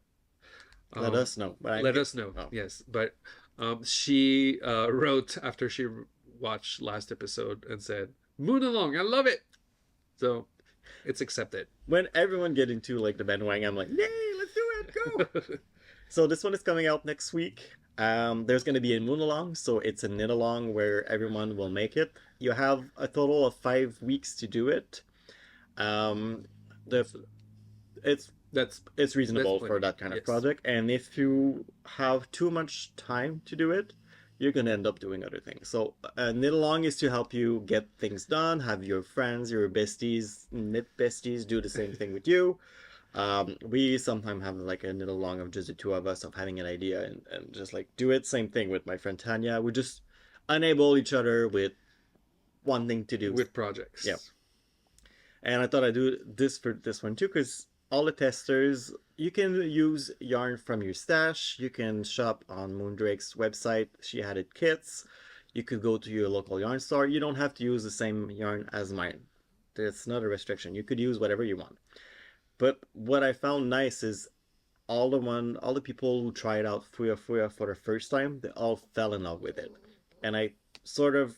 Let us know. But I Let think- us know. oh. Yes, but she wrote after she watched last episode and said, "Moon Along, I love it." So it's accepted. When everyone get into like the bandwagon, I'm like, yay, let's do it, go. So this one is coming out next week. There's going to be a moon along, so it's a knit along where everyone will make it. You have a total of 5 weeks to do it. It's That's reasonable That's for plenty, that kind of yes. project. And if you have too much time to do it, you're gonna end up doing other things. So knit along is to help you get things done, have your friends, your besties, knit besties do the same thing with you. We sometimes have like a knit along of just the two of us of having an idea and just like do it. Same thing with my friend Tanya. We just enable each other with one thing to do. With projects. Yeah. And I thought I'd do this for this one too, because all the testers, you can use yarn from your stash. You can shop on Moondrake's website. She had it kits. You could go to your local yarn store. You don't have to use the same yarn as mine. There's not a restriction. You could use whatever you want. But what I found nice is all the people who tried out Fuya Fuya for the first time, they all fell in love with it. And I sort of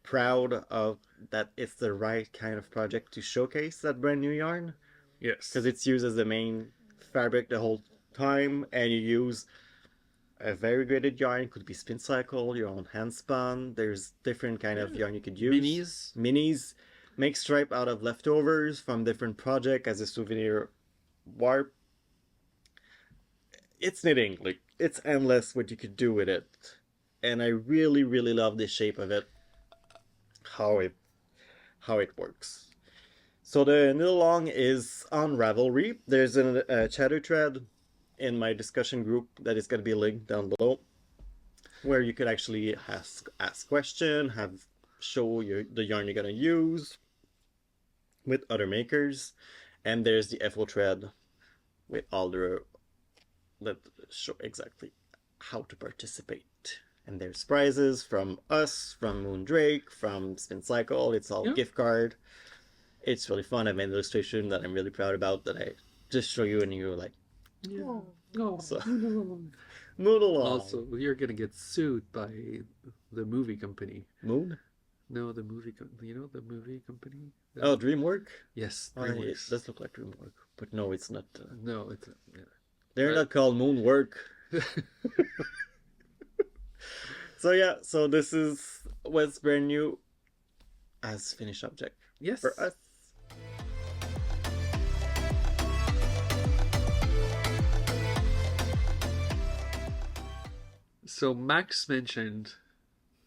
proud of that it's the right kind of project to showcase that brand new yarn. Yes. Because it's used as the main fabric the whole time, and you use a variegated yarn. Could be spin cycle, your own hand spun. There's different kind of yarn you could use. Minis. Make stripe out of leftovers from different project as a souvenir warp. It's knitting. Like, it's endless what you could do with it. And I really, really love the shape of it. How it works. So the knit along is on Ravelry. There's a chatter thread in my discussion group that is going to be linked down below, where you could actually ask question, show the yarn you're going to use with other makers, and there's the FO thread with all the that show exactly how to participate. And there's prizes from us, from Moondrake, from Spin Cycle. It's all gift card. It's really fun. I made an illustration that I'm really proud about that I just show you, and you're like, so, moon along. Also, you're gonna get sued by the movie company. Moon? No, the movie company. You know the movie company? Oh, DreamWorks? Yes, DreamWorks. It does look like DreamWorks, but no, it's not. No, it's they're not called Moonwork. So yeah, so this is what's brand new as finished object. Yes. For us. So Max mentioned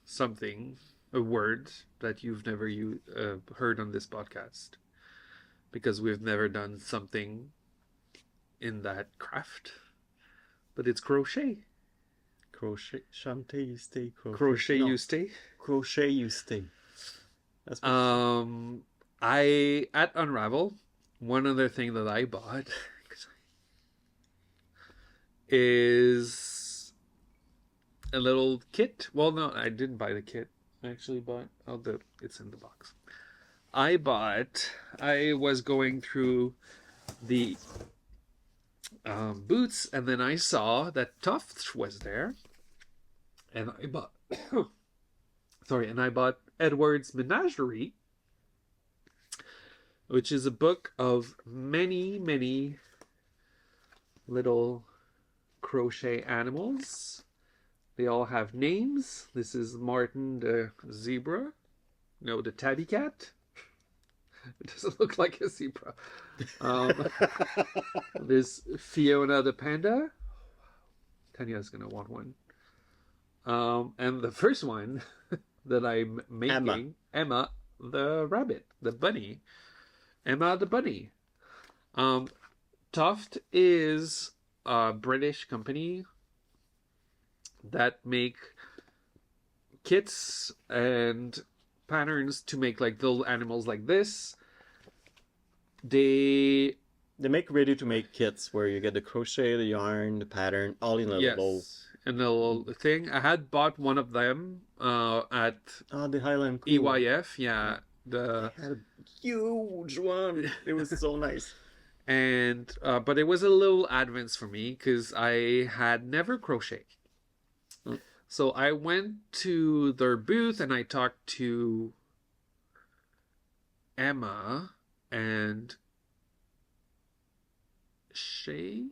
something, a word that you've never heard on this podcast, because we've never done something in that craft, but it's crochet. Crochet, Shante, you stay. Crochet, you stay. Crochet, you stay. That's at Unravel, one other thing that I bought is a little kit. Well, no, I didn't buy the kit. I actually bought. It's in the box. I was going through the boots, and then I saw that TOFT was there, and I bought. And I bought Edward's Menagerie, which is a book of many, many little crochet animals. They all have names. This is Martin the zebra. No, the tabby cat. It doesn't look like a zebra. There's Fiona the panda. Tanya's gonna want one. And the first one that I'm making, Emma the rabbit, the bunny. Emma the bunny. TOFT is a British company that make kits and patterns to make like little animals like this. They make ready to make kits where you get the crochet, the yarn, the pattern, all in a little. And the little thing. I had bought one of them at the Highland Cool. EYF. Yeah, they had a huge one. It was so nice. And but it was a little advanced for me because I had never crocheted. So I went to their booth and I talked to Emma and Shay.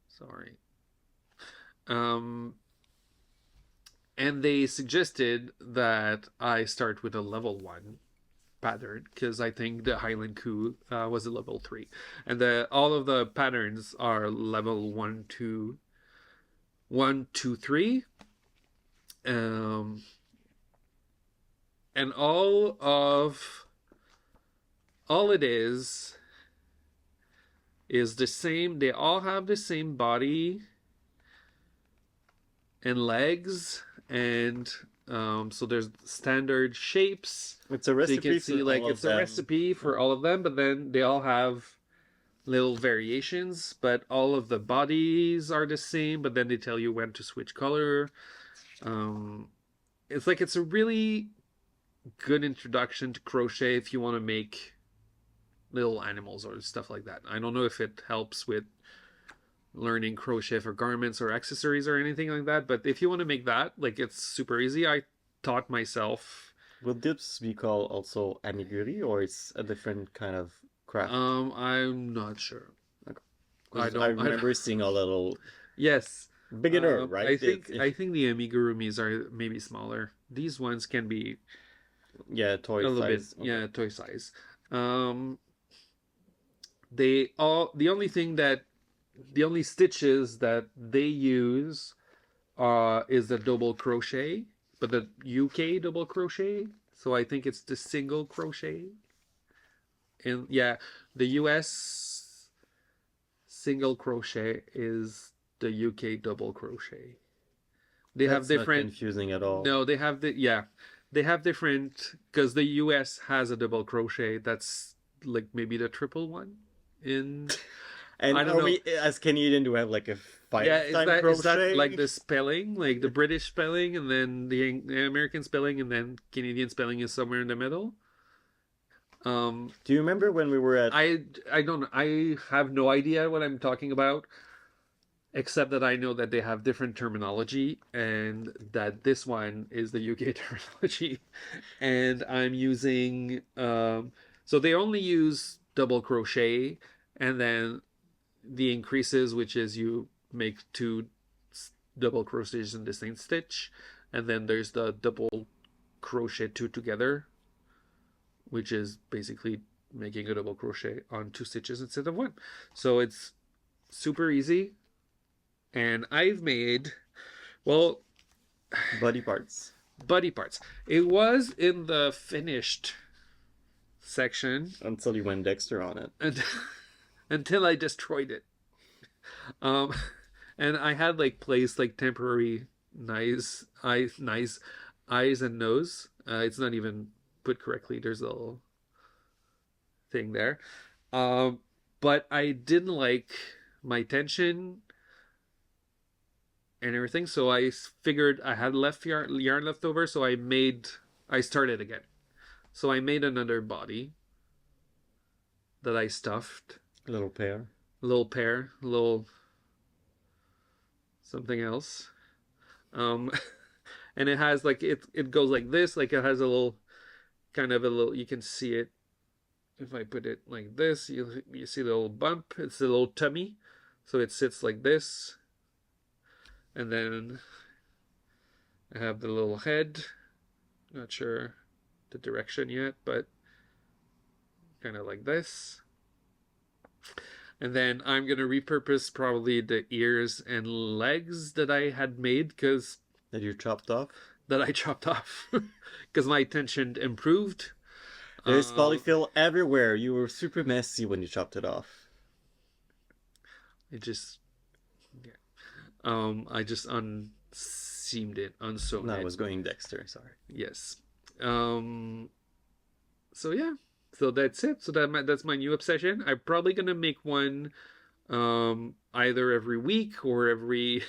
Sorry. And they suggested that I start with a level 1 pattern because I think the Highland Coup was a level 3, and all of the patterns are level 1, 2, 3. Um, and all it is the same. They all have the same body and legs, and so there's standard shapes. It's a So you can recipe see for like all of it's a them. recipe for all of them, but then they all have little variations, but all of the bodies are the same, but then they tell you when to switch color. It's like it's a really good introduction to crochet if you want to make little animals or stuff like that. I don't know if it helps with learning crochet for garments or accessories or anything like that, but if you want to make that, like, it's super easy. I taught myself. Will dips be called also amiguri, or it's a different kind of craft? I'm not sure. Okay. I 'Cause don't. I remember seeing a little Yes. beginner, right? I think the amigurumis are maybe smaller. These ones can be yeah, toy a little bit, size. Okay. yeah, toy size. They all the only thing that the only stitches that they use is the double crochet, but the UK double crochet. So I think it's the single crochet. And yeah, the US single crochet is the UK double crochet. They That's have not different. confusing at all. No, they have they have different, because the US has a double crochet that's like maybe the triple one in. And I don't are know. we, as Canadian, do we have like a Yeah, five-time crochet? is that like the spelling, like the British spelling, and then the American spelling, and then Canadian spelling is somewhere in the middle? Do you remember when we were at... I don't, I have no idea what I'm talking about, except that I know that they have different terminology, and that this one is the UK terminology, and I'm using so they only use double crochet, and then the increases, which is you make two double crochets in the same stitch, and then there's the double crochet two together, which is basically making a double crochet on two stitches instead of one. So it's super easy. And I've made, well, Body parts. buddy parts. It was in the finished section Until you went Dexter on it. and, until I destroyed it. Um, and I had like placed like temporary nice eyes and nose. It's not even put correctly. There's a little thing there. But I didn't like my tension and everything, so I figured I had left yarn left over, so I started again. So I made another body that I stuffed. A little pair. Little pair, little something else. And it has like it goes like this, like it has a little kind of a little, you can see it if I put it like this, you see the little bump, it's a little tummy. So it sits like this. And then I have the little head. Not sure the direction yet, but kind of like this. And then I'm going to repurpose probably the ears and legs that I had made, because That you chopped off? that I chopped off because my tension improved. There's polyfill everywhere. You were super messy when you chopped it off. It just, yeah. I just unseamed it, unsewn No, it. I was going Dexter, sorry. Yes. So yeah. So that's it. So that's my new obsession. I'm probably gonna make one either every week or every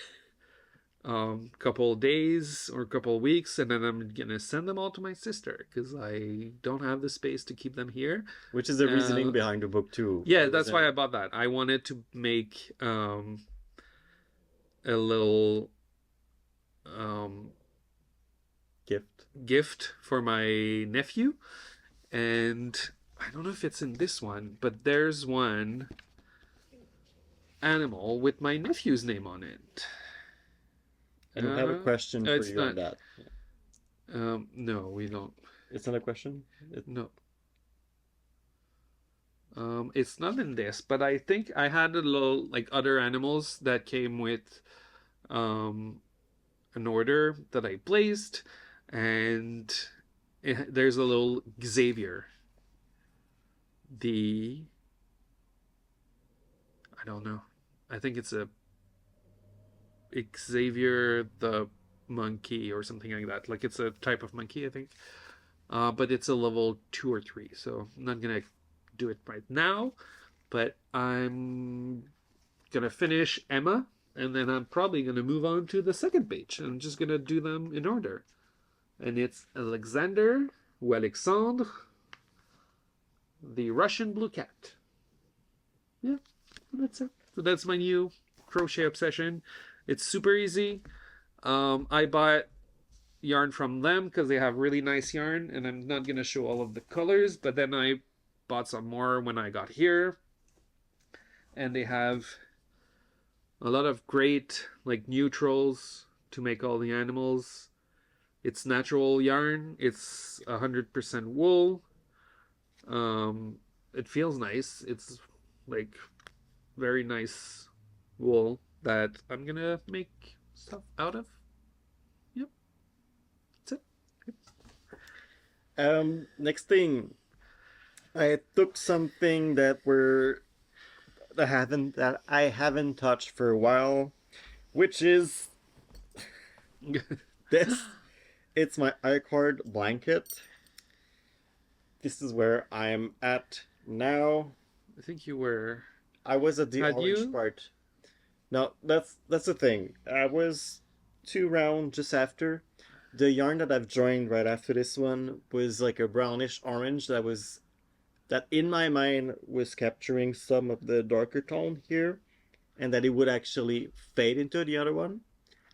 couple of days or couple of weeks, and then I'm gonna send them all to my sister because I don't have the space to keep them here. Which is the reasoning behind the book too. Yeah, that's why I bought that. I wanted to make a little gift for my nephew, and I don't know if it's in this one, but there's one animal with my nephew's name on it. And we have a question for you on that. No, we don't. It's not a question? No. It's not in this, but I think I had a little like other animals that came with an order that I placed, and there's a little Xavier. I don't know. I think it's a Xavier the monkey or something like that. Like it's a type of monkey, I think. But it's a level 2 or 3, so I'm not gonna do it right now. But I'm gonna finish Emma, and then I'm probably gonna move on to the second page. I'm just gonna do them in order. And it's Alexander ou Alexandre, the Russian blue cat. Yeah, that's it. So that's my new crochet obsession. It's super easy. I bought yarn from them because they have really nice yarn, and I'm not gonna show all of the colors, but then I bought some more when I got here, and they have a lot of great like neutrals to make all the animals. It's natural yarn. It's 100% wool. It feels nice. It's like very nice wool that I'm gonna make stuff out of. Yep, that's it. Next thing, I took something that I haven't touched for a while, which is this. It's my I-cord blanket. This is where I'm at now. I think you were. I was at the orange part. No, that's the thing. I was 2 rounds just after. The yarn that I've joined right after this one was like a brownish orange that in my mind was capturing some of the darker tone here, and that it would actually fade into the other one,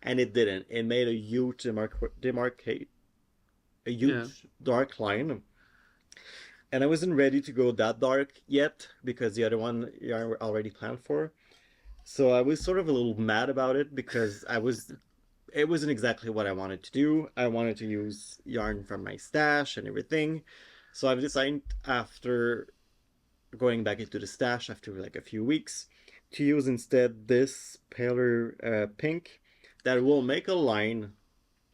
and it didn't. It made a huge dark line, and I wasn't ready to go that dark yet because the other one yarn were already planned for. So I was sort of a little mad about it because it wasn't exactly what I wanted to do. I wanted to use yarn from my stash and everything. So I've decided, after going back into the stash after like a few weeks, to use instead this paler pink that will make a line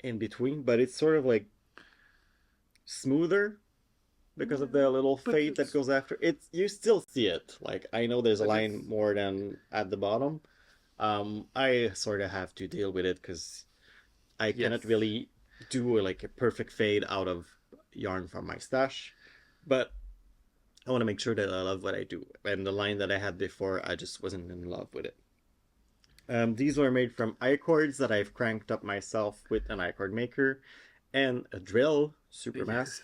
in between, but it's sort of like smoother because of the little fade that goes after it. You still see it. Like, I know there's a line more than at the bottom. I sort of have to deal with it because I cannot really do like a perfect fade out of yarn from my stash, but I want to make sure that I love what I do. And the line that I had before, I just wasn't in love with it. These were made from I-cords that I've cranked up myself with an I-cord maker and a drill super mask.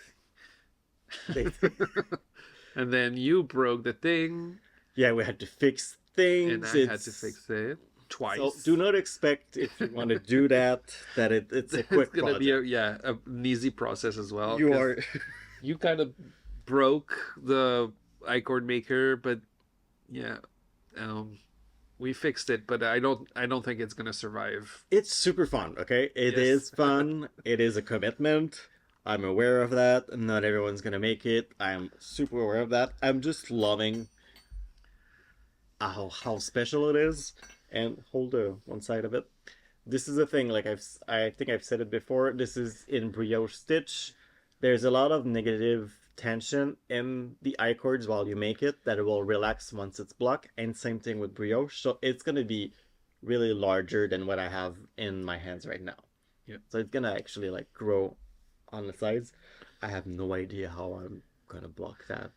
And then you broke the thing. Yeah, we had to fix things. And I had to fix it twice. So do not expect, if you want to do that it's a quick it's gonna project. be an easy process as well. You kind of broke the I-cord maker, but we fixed it. But I don't think it's gonna survive. It's super fun. Okay, it is fun. It is a commitment. I'm aware of that. Not everyone's gonna make it. I'm super aware of that. I'm just loving how special it is. And hold one side of it. This is the thing. Like I think I've said it before. This is in brioche stitch. There's a lot of negative tension in the I-cords while you make it that it will relax once it's blocked. And same thing with brioche. So it's gonna be really larger than what I have in my hands right now. Yeah. So it's gonna actually like grow on the sides. I have no idea how I'm gonna block that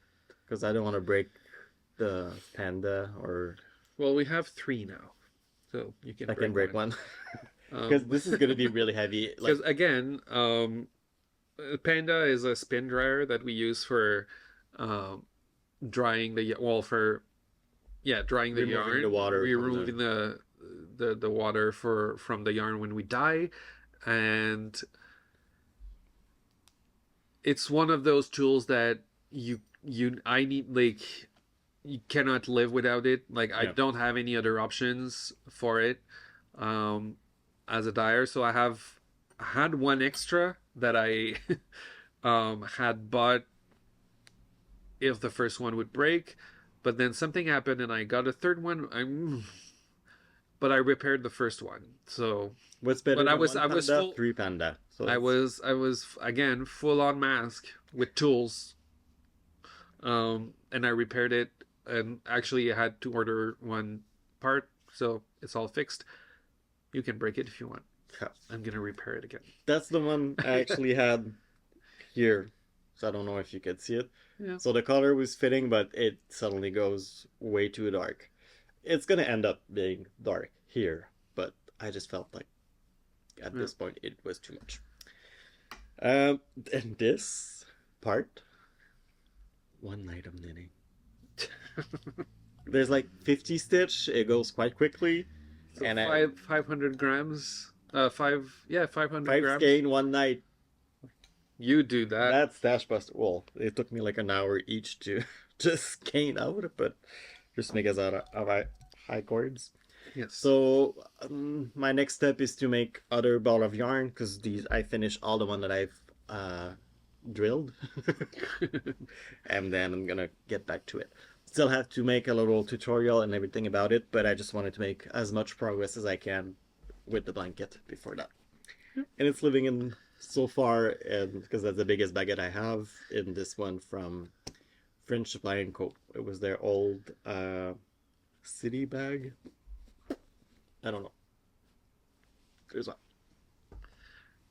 because I don't want to break the panda or. Well, we have 3 now, so you can. I can break one. Because this is gonna be really heavy. Because again, Panda is a spin dryer that we use for drying the drying the yarn. The water. We're removing the water from the yarn when we dye, and it's one of those tools that I need, like, you cannot live without it. Like, I don't have any other options for it as a dyer. So I had one extra that I had bought if the first one would break, but then something happened and I got a third one. but I repaired the first one. So, What's better but than one I was panda? full. Three panda. So I it's was again full on mask with tools. And I repaired it, and actually I had to order one part, so it's all fixed. You can break it if you want. yeah. I'm gonna repair it again. That's the one I actually had here. So I don't know if you could see it. Yeah. So the color was fitting, but it suddenly goes way too dark. It's gonna end up being dark here, but I just felt like at Yeah. this point it was too much. And this part, one night of knitting. There's like 50 stitch. It goes quite quickly, So and 500 grams. 500 5 grams. skein one night. You do that. That's Dash Buster. Well, it took me like an hour each to just skein out, but just make us out of high cords. Yes. So my next step is to make other ball of yarn because these I finished all the one that I've drilled, and then I'm gonna get back to it. Still have to make a little tutorial and everything about it, but I just wanted to make as much progress as I can with the blanket before that. And it's living in so far, and because that's the biggest baguette I have in this one from French Supply and Co. It was their old city bag. I don't know. There's one.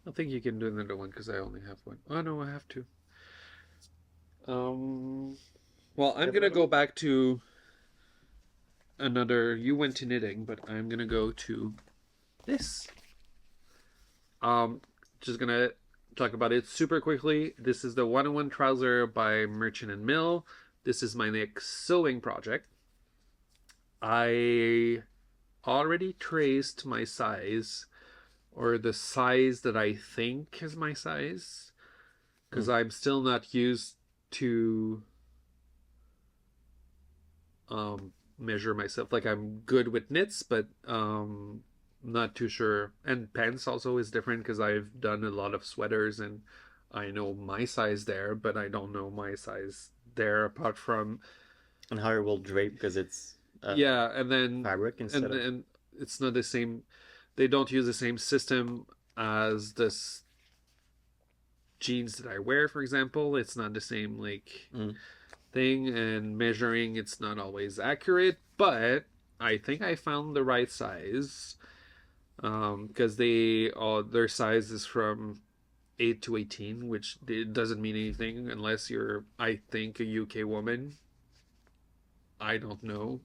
I think you can do another one because I only have one. Oh no, I have two. Well, I'm gonna go back to another. You went to knitting, but I'm gonna go to this. Just gonna talk about it super quickly. This is the 101 trouser by Merchant and Mill. This is my next sewing project. I already traced my size, or the size that I think is my size, because I'm still not used to measure myself. Like, I'm good with knits, but not too sure. And pants also is different because I've done a lot of sweaters and I know my size there, but I don't know my size there apart from And how it will drape because it's yeah, and then fabric instead of and it's not the same. They don't use the same system as this jeans that I wear, for example. It's not the same like thing, and measuring it's not always accurate, but I think I found the right size because their size is from 8 to 18, which it doesn't mean anything unless you're, I think, a UK woman. I don't know.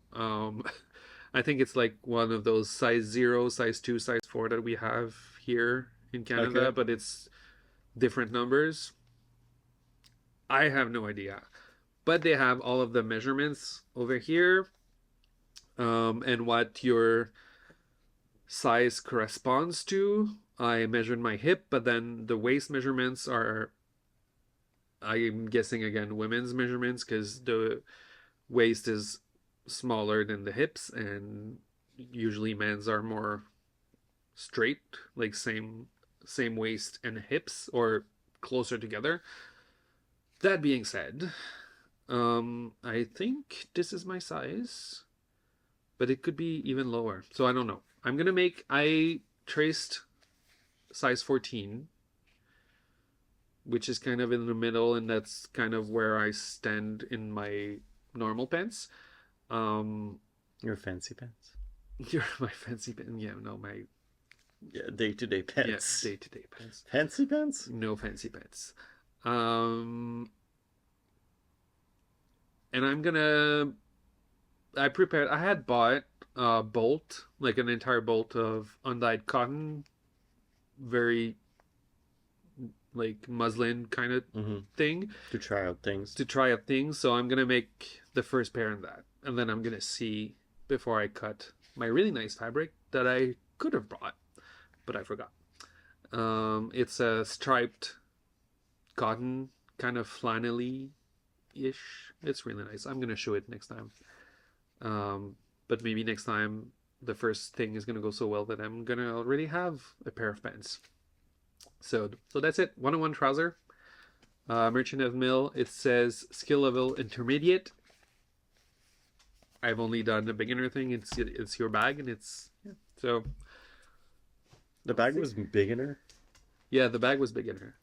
I think it's like one of those size 0, size 2, size 4 that we have here in Canada, Okay. but it's different numbers. I have no idea. But they have all of the measurements over here, and what your size corresponds to. I measured my hip, but then the waist measurements are, I'm guessing again, women's measurements because the waist is smaller than the hips, and usually men's are more straight, like same waist and hips or closer together. That being said, I think this is my size, but it could be even lower. So I don't know. I traced size 14, which is kind of in the middle, and that's kind of where I stand in my normal pants. your fancy pants. You're my fancy pants. Yeah, no, my Day-to-day pants. day-to-day pants. Fancy pants? No fancy pants. And I had bought a bolt, like an entire bolt of undyed cotton, very like muslin kind of thing. To try out things. So I'm gonna make the first pair in that, and then I'm gonna see before I cut my really nice fabric that I could have brought, but I forgot. It's a striped cotton, kind of flannelly-ish. It's really nice. I'm gonna show it next time. But maybe next time the first thing is gonna go so well that I'm gonna already have a pair of pants. So that's it. 101 trouser. Merchant of Mill. It says skill level intermediate. I've only done the beginner thing. It's your bag, and it's so. The bag was beginner. Yeah, the bag was beginner.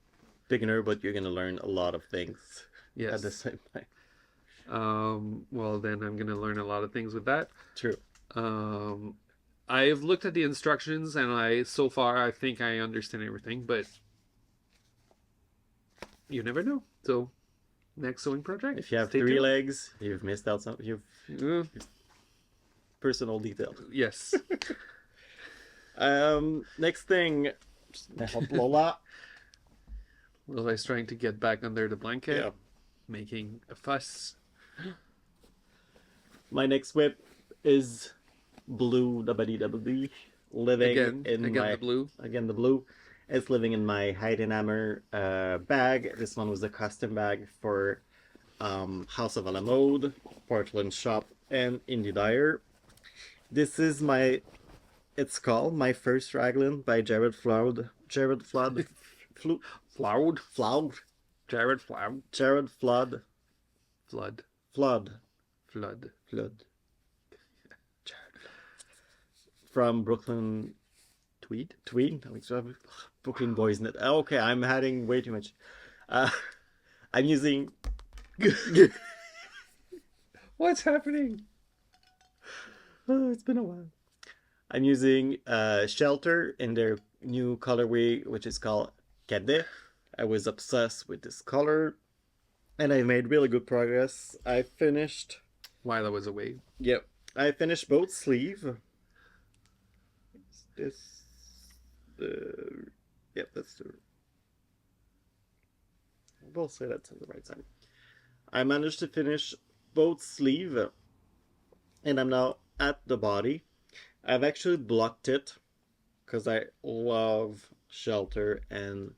Beginner, but you're gonna learn a lot of things at the Yes. same time. Well, then I'm gonna learn a lot of things with that. True. I've looked at the instructions, and so far I think I understand everything, but you never know. So, next sewing project. If you have stay three tuned. legs, you've missed out some. You've personal details. Yes. Next thing, help Lola. Well, I was trying to get back under the blanket, Yeah. making a fuss. My next whip is blue WWD, living in my the blue. again the blue. It's living in my Heidenhammer bag. This one was a custom bag for House of Alamode, Portland Shop, and Indie Dyer. This is it's called My First Raglan by Jared Flood. Jared Flood. Floud. Flood. Jared Floud. Jared Flood. Flood. Flood. Flood. Flood. From Brooklyn Tweed. Brooklyn Boys Net. Okay, I'm adding way too much. I'm using. What's happening? Oh, it's been a while. I'm using Shelter in their new colorway, which is called Kede. I was obsessed with this color, and I made really good progress. I finished. While I was away. Yep, I finished both sleeve. This. Yep, that's the. We'll say that's on the right side. I managed to finish both sleeve, and I'm now at the body. I've actually blocked it because I love Shelter and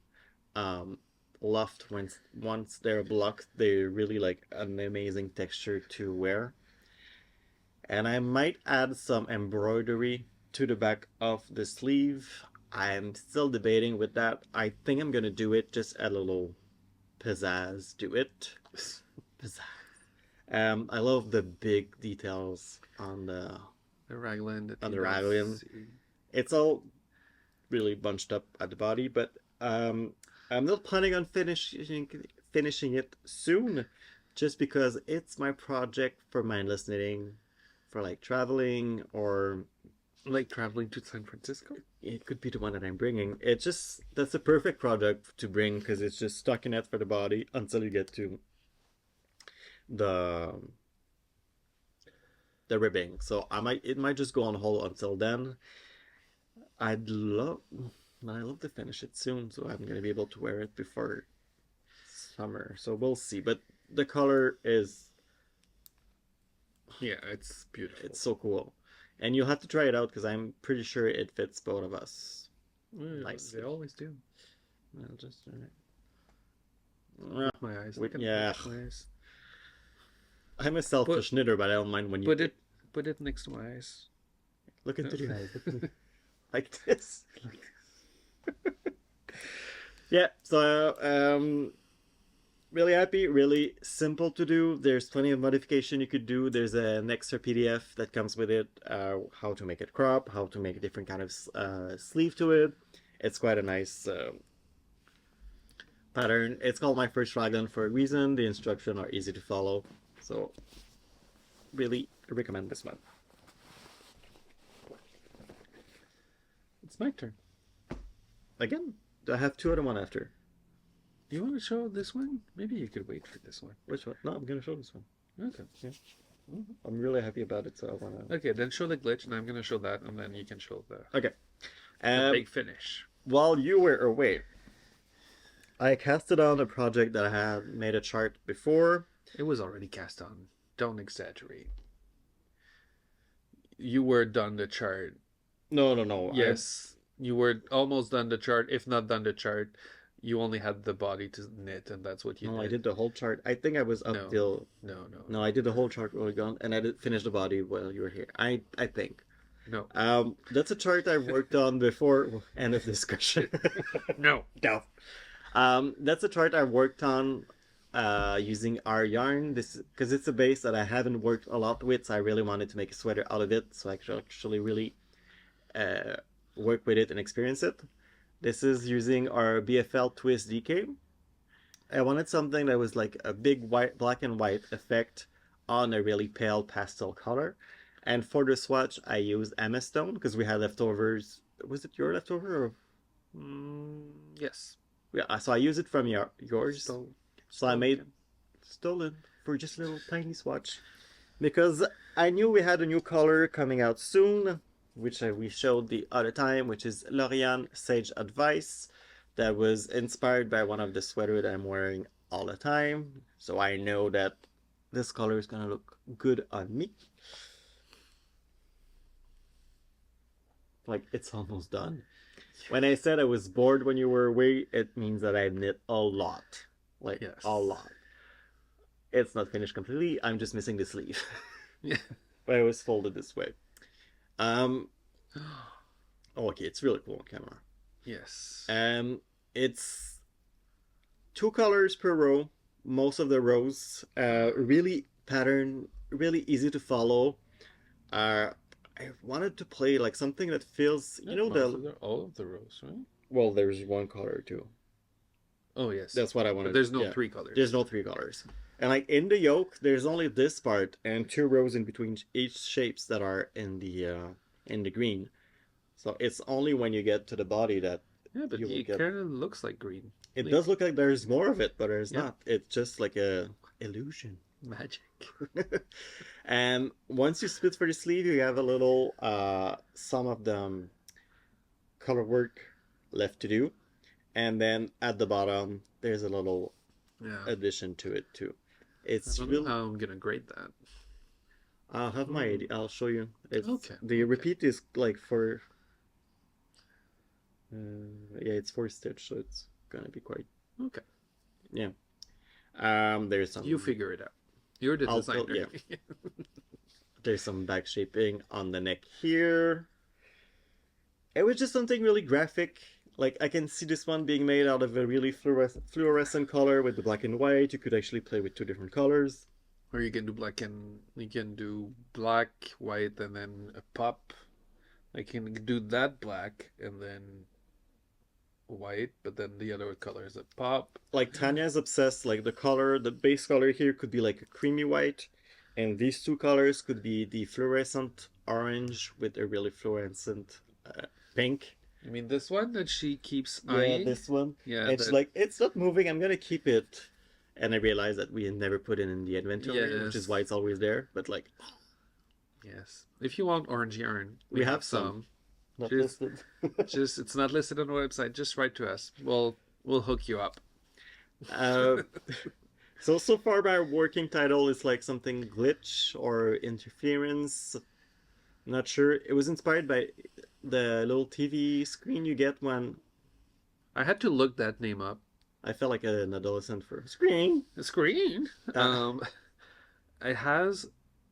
Luft. Once they're blocked, they're really like an amazing texture to wear. And I might add some embroidery to the back of the sleeve. I'm still debating with that. I think I'm gonna do it, just add a little pizzazz to it. Pizzazz. I love the big details on the Raglan. On the Raglan. It's all really bunched up at the body, but I'm not planning on finishing it soon, just because it's my project for mindless knitting, for like traveling, or Like traveling to San Francisco? it could be the one that I'm bringing. It's just that's the perfect project to bring because it's just stockinette for the body until you get to the ribbing. So it might just go on hold until then. I love to finish it soon, so I'm gonna be able to wear it before summer. So we'll see. But the color is Yeah, it's beautiful. it's so cool, and you'll have to try it out because I'm pretty sure it fits both of us. Nice. They always do. I'll just My eyes. yeah. My eyes. I'm a selfish knitter, but I don't mind when you Put it next to my eyes. look into the eyes. Like this. Yeah, so really happy, really simple to do. There's plenty of modification you could do. There's an extra PDF that comes with it, how to make it crop, how to make a different kind of sleeve to it. It's quite a nice pattern. It's called My First Raglan for a reason. The instructions are easy to follow, so really recommend this one. It's my turn. Again, I have two other one after. Do you want to show this one? Maybe you could wait for this one. Which one? No, I'm gonna show this one. Okay. Yeah. I'm really happy about it, so I wanna. Okay, then show the glitch, and I'm gonna show that, and then you can show the Okay. big finish. While you were away, I casted on a project that I had made a chart before. It was already cast on. Don't exaggerate. You were done the chart. No. Yes, you were almost done the chart. If not done the chart, you only had the body to knit, and that's what you did. I did the whole chart. I think I was up till. No, I did the whole chart while you were gone, and I did finish the body while you were here. I think. No. That's a chart I worked on before. End of discussion. No. That's a chart I worked on using our yarn. This because it's a base that I haven't worked a lot with, so I really wanted to make a sweater out of it, so I could actually really uh, work with it and experience it. This is using our BFL Twist DK. I wanted something that was like a big white, black and white effect on a really pale pastel color. And for the swatch, I used MS Stone because we had leftovers. Was it your leftover? Or... Yes. Yeah, so I used it from yours. So I made again. stolen for just a little tiny swatch because I knew we had a new color coming out soon, which we showed the other time, which is Lorian Sage Advice, that was inspired by one of the sweaters that I'm wearing all the time. So I know that this color is gonna look good on me. Like, it's almost done. When I said I was bored when you were away, it means that I knit a lot. Like, Yes. a lot. It's not finished completely. I'm just missing the sleeve. Yeah. But it was folded this way. Oh, okay, it's really cool on camera. Yes. It's 2 colors per row. Most of the rows, really pattern, really easy to follow. I wanted to play like something that feels, you know, all of the rows, right? well, there's one color too. Oh yes. That's what I wanted. But there's no yeah. 3 colors. There's no 3 colors. And like in the yoke, there's only this part and 2 rows in between each shapes that are in the green. So it's only when you get to the body that Yeah, but you will it get. kind of looks like green. It Like does look like there's more of it, but there's Yeah. not. It's just like a illusion. magic. And once you split for the sleeve, you have a little some of the color work left to do, and then at the bottom there's a little Yeah. addition to it too. I It's don't know really. how I'm gonna grade that. I'll have my idea. I'll show you. It's, Okay, The okay. repeat is like for. Yeah, it's 4 stitch, so it's gonna be quite. Okay. Yeah. There's some. You figure it out. You're the I'll designer. yeah. There's some back shaping on the neck here. It was just something really graphic. Like, I can see this one being made out of a really fluorescent color with the black and white. You could actually play with 2 different colors. Or you can do black, white, and then a pop. Like you can do that black and then white, but then the other color is a pop. Like, Tanya's obsessed. Like, the base color here could be like a creamy white. And these 2 colors could be the fluorescent orange with a really fluorescent pink. I mean, this one that she keeps Yeah, eyeing. this one. Yeah, It's like, it's not moving. I'm gonna keep it. And I realized that we had never put it in the inventory, which is Yes. why it's always there. But like, yes. If you want orange yarn, we have some. Not Just- listed. Just it's not listed on the website. Just write to us. We'll hook you up. Uh, so far my working title is like something glitch or interference. Not sure. It was inspired by the little TV screen you get when I had to look that name up. I felt like an adolescent for screen. The screen. It has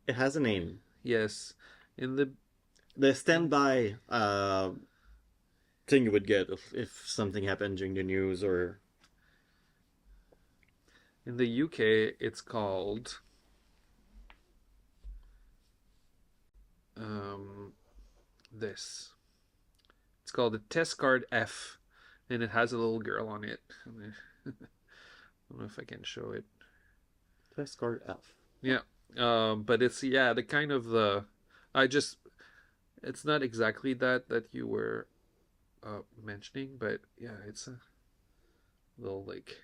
It has a name. yes in The standby thing you would get if something happened during the news or in the UK it's called this. It's called the Test Card F, and it has a little girl on it. I don't know if I can show it. test card F. Yeah, but it's the kind of I just it's not exactly that you were mentioning, but yeah, it's a little like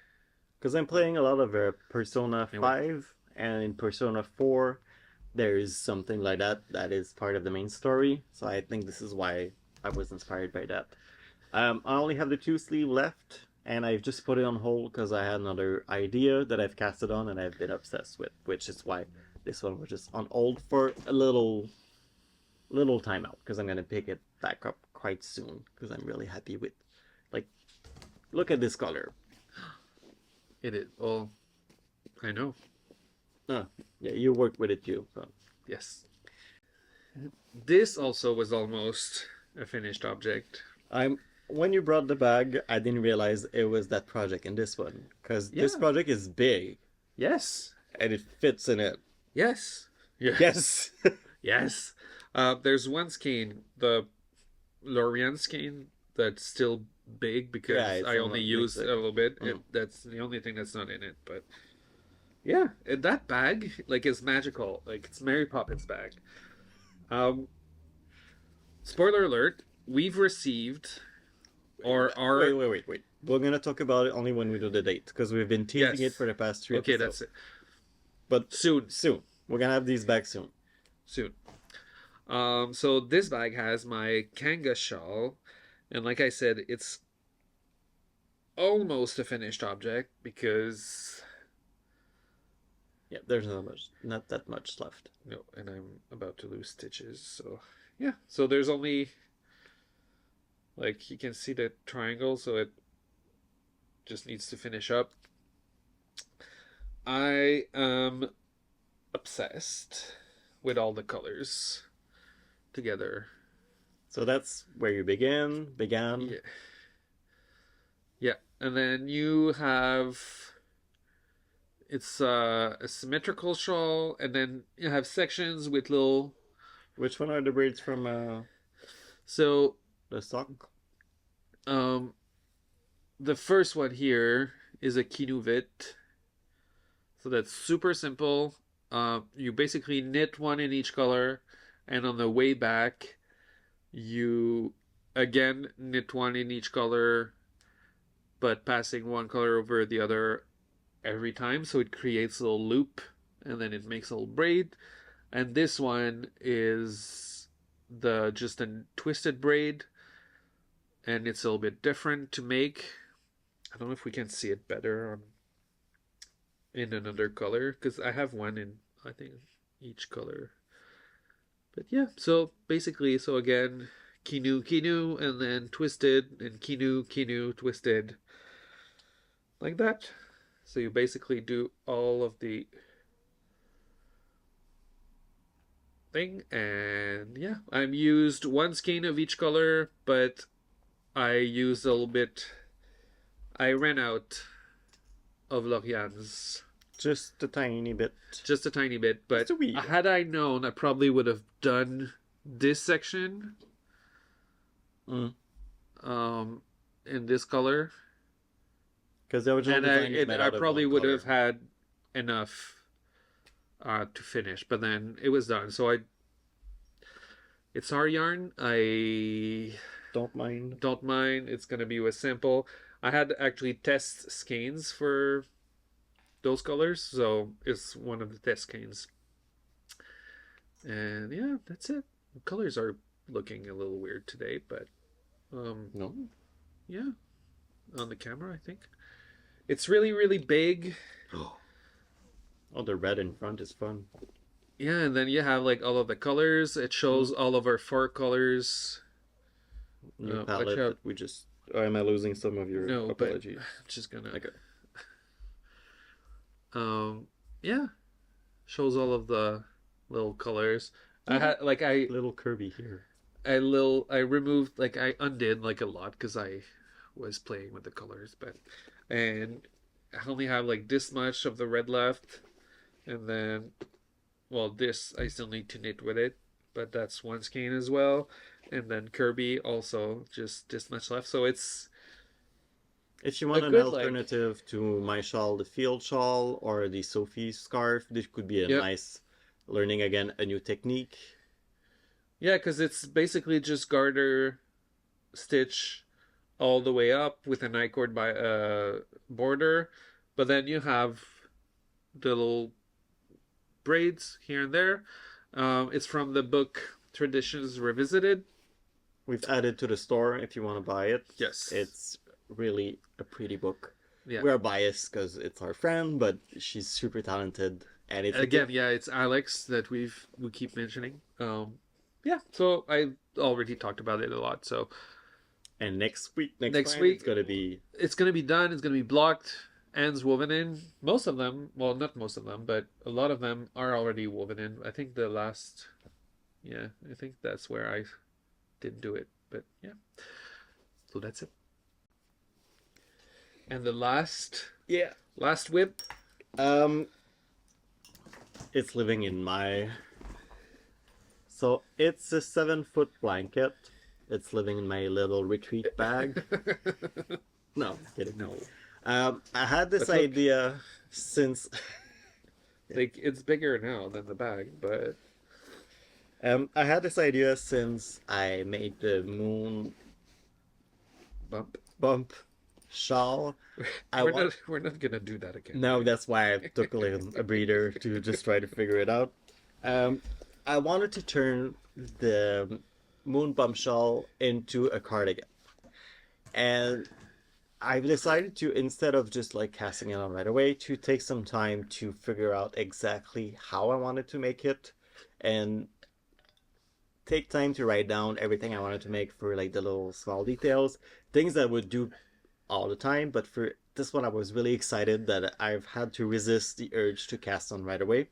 Because I'm playing a lot of Persona Yeah, 5, and in Persona 4, there is something like that is part of the main story. So I think this is why I was inspired by that. I only have the 2 sleeve left, and I've just put it on hold because I had another idea that I've casted on and I've been obsessed with, which is why this one was just on hold for a little timeout because I'm gonna pick it back up quite soon because I'm really happy with, like, look at this color. it is. Well, I know. Oh, yeah, you worked with it too. So. Yes. This also was almost a finished object. When you brought the bag, I didn't realize it was that project in this one because this Yeah. project is big. Yes. and it fits in it. Yes. Yeah. Yes. Yes. There's one skein, the Lorient skein, that's still big Yeah, because it's I only not used mixing. a little bit. Mm. That's the only thing that's not in it. But yeah, that bag like is magical. Like it's Mary Poppins bag. Um, Spoiler alert: we've received or Wait, are wait, wait, wait. We're gonna talk about it only when we do the date because we've been teasing it yes. for the past three Okay, that's episodes. it. But Soon, soon, we're gonna have these back soon. soon. So this bag has my Kangas shawl, and like I said, it's almost a finished object because Yeah, there's not that much left. no, and I'm about to lose stitches. So yeah, so there's only like you can see the triangle, so it just needs to finish up. I am obsessed with all the colors together. So that's where you began. Yeah. Yeah. And then you have it's a symmetrical shawl, and then you have sections with little. Which one are the braids from So the sock? um the first one here is a kinuvit. So that's super simple. You basically knit one in each color, and on the way back, you again knit one in each color, but passing one color over the other every time. So it creates a little loop, and then it makes a little braid. And this one is the just a twisted braid, and it's a little bit different to make. I don't know if we can see it better on in another color because I have one in I think each color. But yeah, so basically, so again, kinu, and then twisted, and kinu, twisted, like that. So you basically do all of the thing, and yeah, I've used one skein of each color, but I used a little bit. I ran out of Lorian's Just a tiny bit. just a tiny bit, but Just a wee bit. had I known, I probably would have done this section Mm. in this color, Because the original and design is made I out of probably one would color. have had enough to finish, but then it was done. So it's our yarn. I Don't mind. don't mind. It's gonna be with sample. I had actually test skeins for those colors, so it's one of the test skeins. And yeah, that's it. The colors are looking a little weird today, but No. yeah, on the camera, I think it's really, really big. Oh, the red in front is fun. Yeah, and then you have like all of the colors. It shows all of our 4 colors. New Watch palette out. that we just. Or am I losing some of your No, but apologies? I'm just gonna. Okay. Yeah, shows all of the little colors. I had like Little Kirby here. I removed like I undid like a lot because I was playing with the colors, but and I only have like this much of the red left, and then well this I still need to knit with it, but that's one skein as well, and then Kirby also just this much left, so it's If you want a an good like alternative to my shawl, the field shawl, or the Sophie scarf, this could be a yep. nice learning again a new technique. Yeah, because it's basically just garter stitch all the way up with an I-cord by border, but then you have the little braids here and there. It's from the book Traditions Revisited. We've added to the store if you want to buy it. Yes. It's really a pretty book. Yeah. We're biased because it's our friend, but she's super talented. And it's Again, yeah, it's Aleks that we keep mentioning. Yeah, so I already talked about it a lot. So and next week, next time, week it's gonna be done. It's gonna be blocked. Ends woven in. Most of them, well, not most of them, but a lot of them are already woven in. I think the last, yeah, I think that's where I didn't do it, but yeah. So that's it. And the last yeah. WIP Um, it's living in my. So it's a 7-foot blanket. It's living in my little retreat bag. No, just kidding. No. I had this But look, idea since. like it's bigger now than the bag, but I had this idea since I made the moon bump shawl. we're not gonna do that again. No, right? that's why I took a breather to just try to figure it out. I wanted to turn the moon bump shawl into a cardigan, and I've decided to, instead of just like casting it on right away, to take some time to figure out exactly how I wanted to make it, and take time to write down everything I wanted to make for like the little small details, things that I would do all the time. But for this one, I was really excited that I've had to resist the urge to cast on right away.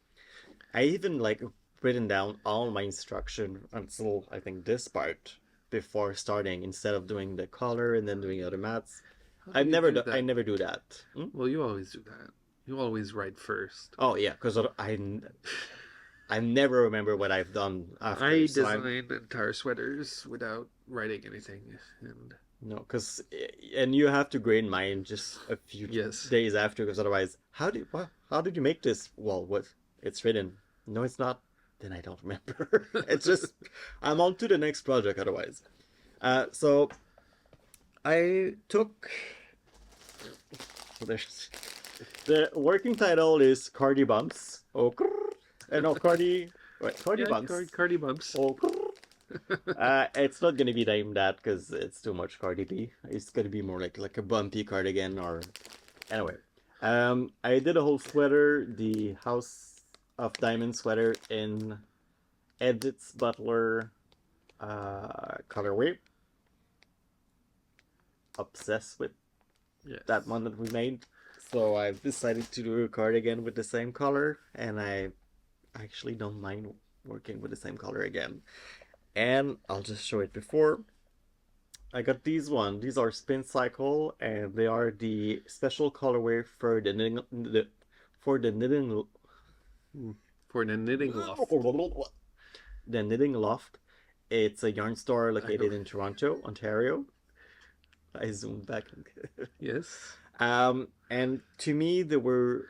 I even like written down all my instruction until I think this part before starting, instead of doing the color and then doing other mats. How do you do that? I never do that. Well, you always do that. You always write first. Oh yeah, because I never remember what I've done after. I so designed entire sweaters without writing anything, and no, because and you have to grade mine just a few yes, days after, because otherwise, how did you make this? Well, what it's written? No, it's not. Then I don't remember. It's just I'm on to the next project otherwise. So I took. There's the working title is Cardi Bumps. Oh, no, Cardi. Wait, Cardi yeah, Bumps. Cardi bumps. Oh, it's not gonna be named that because it's too much Cardi B. It's gonna be more like a bumpy cardigan or anyway. I did a whole sweater, the House of Diamond sweater in Edith's Butler colorway. Obsessed with Yes. that one that we made. So I've decided to do a cardigan with the same color, and I actually don't mind working with the same color again. And I'll just show it before. I got these one. These are Spin Cycle, and they are the special colorway for the knitting for the knitting For the knitting loft. the knitting loft. It's a yarn store located in Toronto, Ontario. I zoomed back. Yes. And to me, they were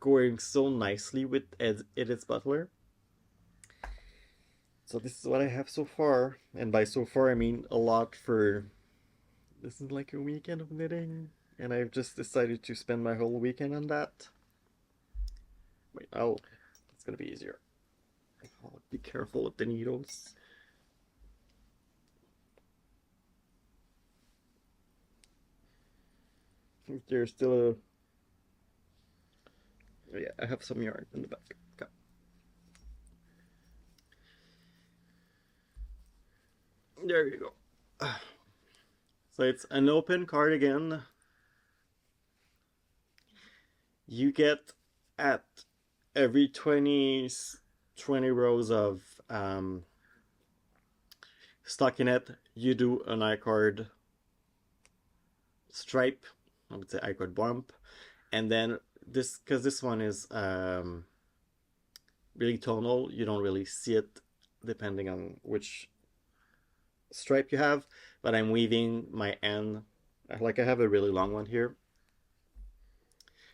going so nicely with Edith's Butler. So this is what I have so far, and by so far I mean a lot. For this is like a weekend of knitting, and I've just decided to spend my whole weekend on that. Wait, oh, it's gonna be easier. Oh, be careful with the needles. There's still a. Oh, yeah, I have some yarn in the back. Okay. There you go. So it's an open cardigan. You get at every 20 rows of stockinette, you do an I-cord stripe. I would say I-cord bump. And then this, because this one is really tonal, you don't really see it depending on which stripe you have, but I'm weaving my end, like I have a really long one here.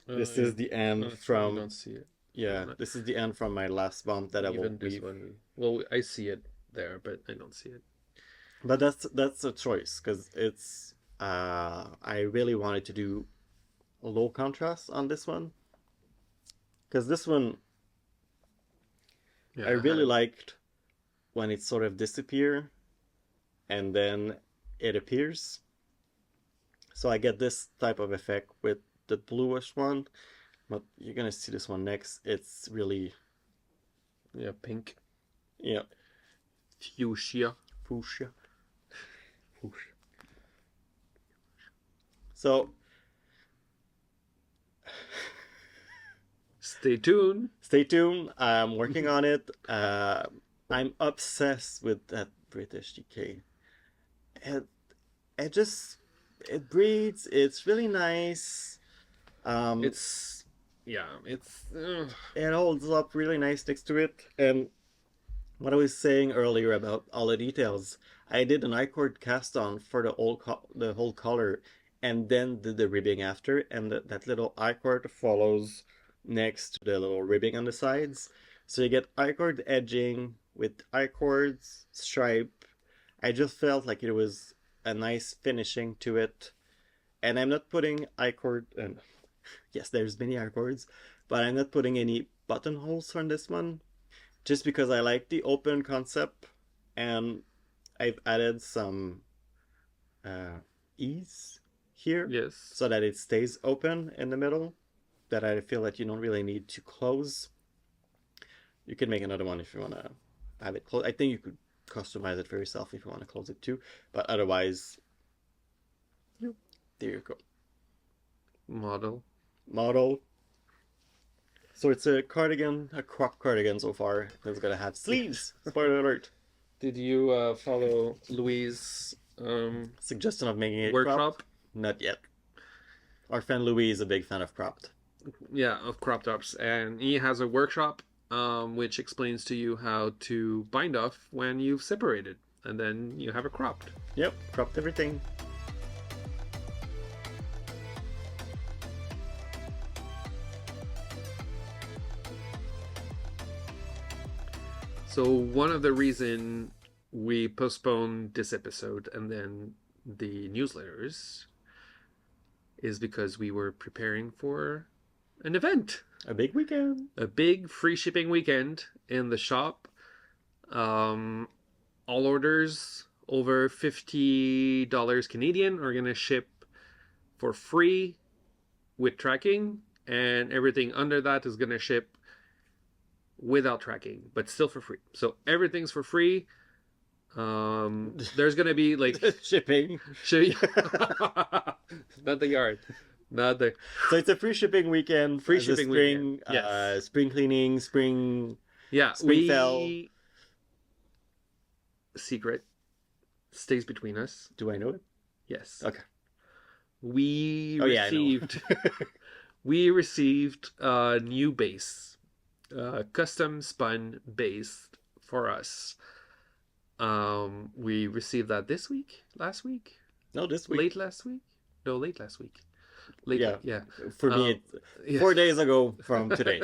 This is the end from. I don't see it. Yeah, this is the end from my last bump that I will weave. One. Well, I see it there, but I don't see it. But that's a choice, because it's I really wanted to do a low contrast on this one, because this one I really liked when it sort of disappear and then it appears. So I get this type of effect with the bluish one, but you're gonna see this one next. It's really pink. Yeah. Fuchsia. So stay tuned. I'm working on it. I'm obsessed with that British DK. It breathes. It's really nice. It's Yeah, it's It holds up really nice next to it. And what I was saying earlier about all the details, I did an I-cord cast on for the whole collar, and then did the ribbing after, and that little I-cord follows next to the little ribbing on the sides. So you get I-cord edging with I-cords, stripe. I just felt like it was a nice finishing to it. And I'm not putting I-cord, and yes, there's many I-cords, but I'm not putting any buttonholes on this one just because I like the open concept, and I've added some ease here yes. so that it stays open in the middle, that I feel that you don't really need to close. You can make another one if you want to have it closed. I think you could customize it for yourself if you want to close it too, but otherwise, there you go. Model. Model. So it's a cardigan, a crop cardigan so far. It's gonna have sleeves. Spoiler alert. Did you follow Louise' Suggestion of making it workshop? cropped? Not yet. Our friend Louis is a big fan of cropped. Yeah, of crop tops, and he has a workshop which explains to you how to bind off when you've separated, and then you have a cropped. Yep, cropped everything. So one of the reason we postponed this episode and then the newsletters is because we were preparing for an event. A big weekend. A big free shipping weekend in the shop. All orders over $50 Canadian are going to ship for free with tracking, and everything under that is going to ship without tracking, but still for free. So everything's for free. There's going to be like shipping. Not the yard. Not the. So it's a free shipping weekend. Free shipping spring, weekend. Yes. Spring cleaning, spring. Yeah, spring fell. Secret stays between us. Do I know it? Yes. Okay. We received a new base, custom spun base for us. We received that last week. No, this week. Late last week. Yeah. For me, it's 4 days ago from today.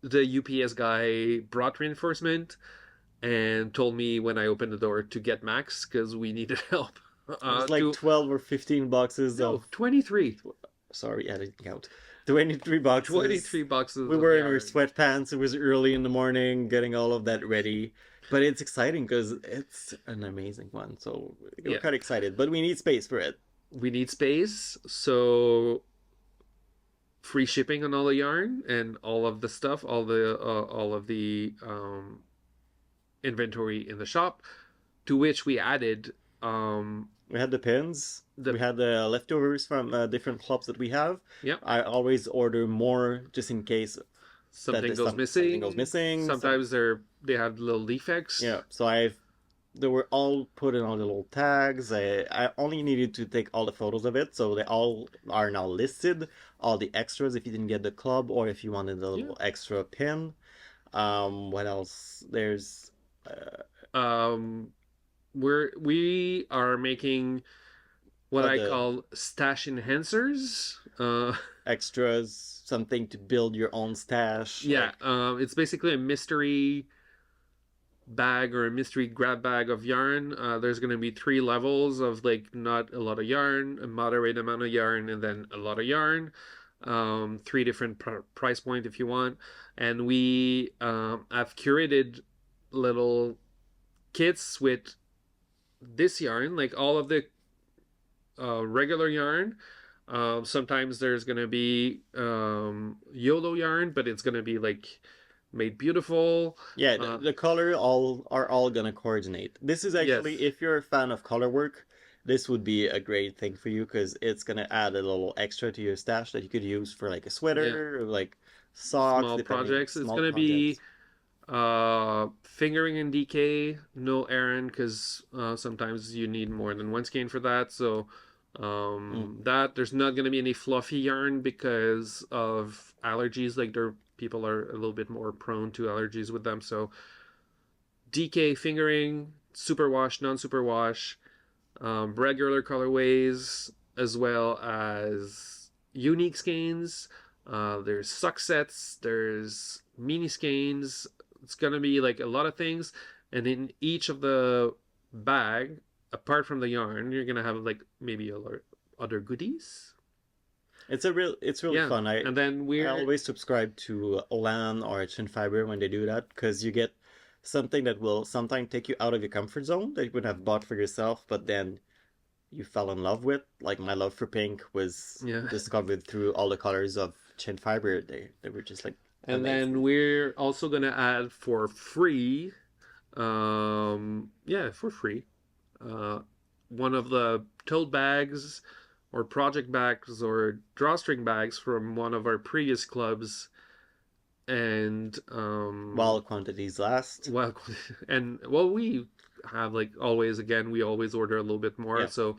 The UPS guy brought reinforcement and told me when I opened the door to get Max because we needed help. It was like 12 or 15 boxes of 23. Sorry, I didn't count. 23 boxes. 23 boxes. We were in our sweatpants. It was early in the morning, getting all of that ready. But it's exciting because it's an amazing one. So we're quite excited. But we need space for it. We need space. So free shipping on all the yarn and all of the stuff, all of the inventory in the shop, to which we added. We had the pins. We had the leftovers from different clubs that we have. Yep. I always order more just in case something goes missing. Sometimes they have little defects. Yeah. So they were all put in all the little tags. I only needed to take all the photos of it, so they all are now listed. All the extras if you didn't get the club or if you wanted a little extra pin. What else? There's. We are making what I call stash enhancers. Extras, something to build your own stash. Yeah, it's basically a mystery bag or a mystery grab bag of yarn. There's going to be 3 levels of like not a lot of yarn, a moderate amount of yarn, and then a lot of yarn. 3 different price point if you want. And we have curated little kits with this yarn, like all of the regular yarn. Sometimes there's going to be YOLO yarn, but it's going to be like made beautiful. Yeah, the color are all going to coordinate. This is actually, if you're a fan of color work, this would be a great thing for you because it's going to add a little extra to your stash that you could use for like a sweater or like socks. Small projects. It's going to be fingering in DK, no Aaron, because sometimes you need more than one skein for that. So That there's not going to be any fluffy yarn because of allergies. Like people are a little bit more prone to allergies with them. So DK fingering, superwash, non-superwash, regular colorways, as well as unique skeins. There's suck sets, there's mini skeins. It's gonna be like a lot of things, and in each of the bag, apart from the yarn, you're gonna have like maybe other goodies. It's really Yeah, fun. and then I we're always subscribe to Olan or Chin Fiber when they do that because you get something that will sometimes take you out of your comfort zone that you would have bought for yourself, but then you fell in love with. Like my love for pink was yeah. discovered through all the colors of Chin Fiber. They were just like And then amazing. we're also gonna add for free, yeah, for free, uh, one of the tote bags or project bags or drawstring bags from one of our previous clubs. And While quantities last. well, and well, we have like always, again, we always order a little bit more, Yeah. so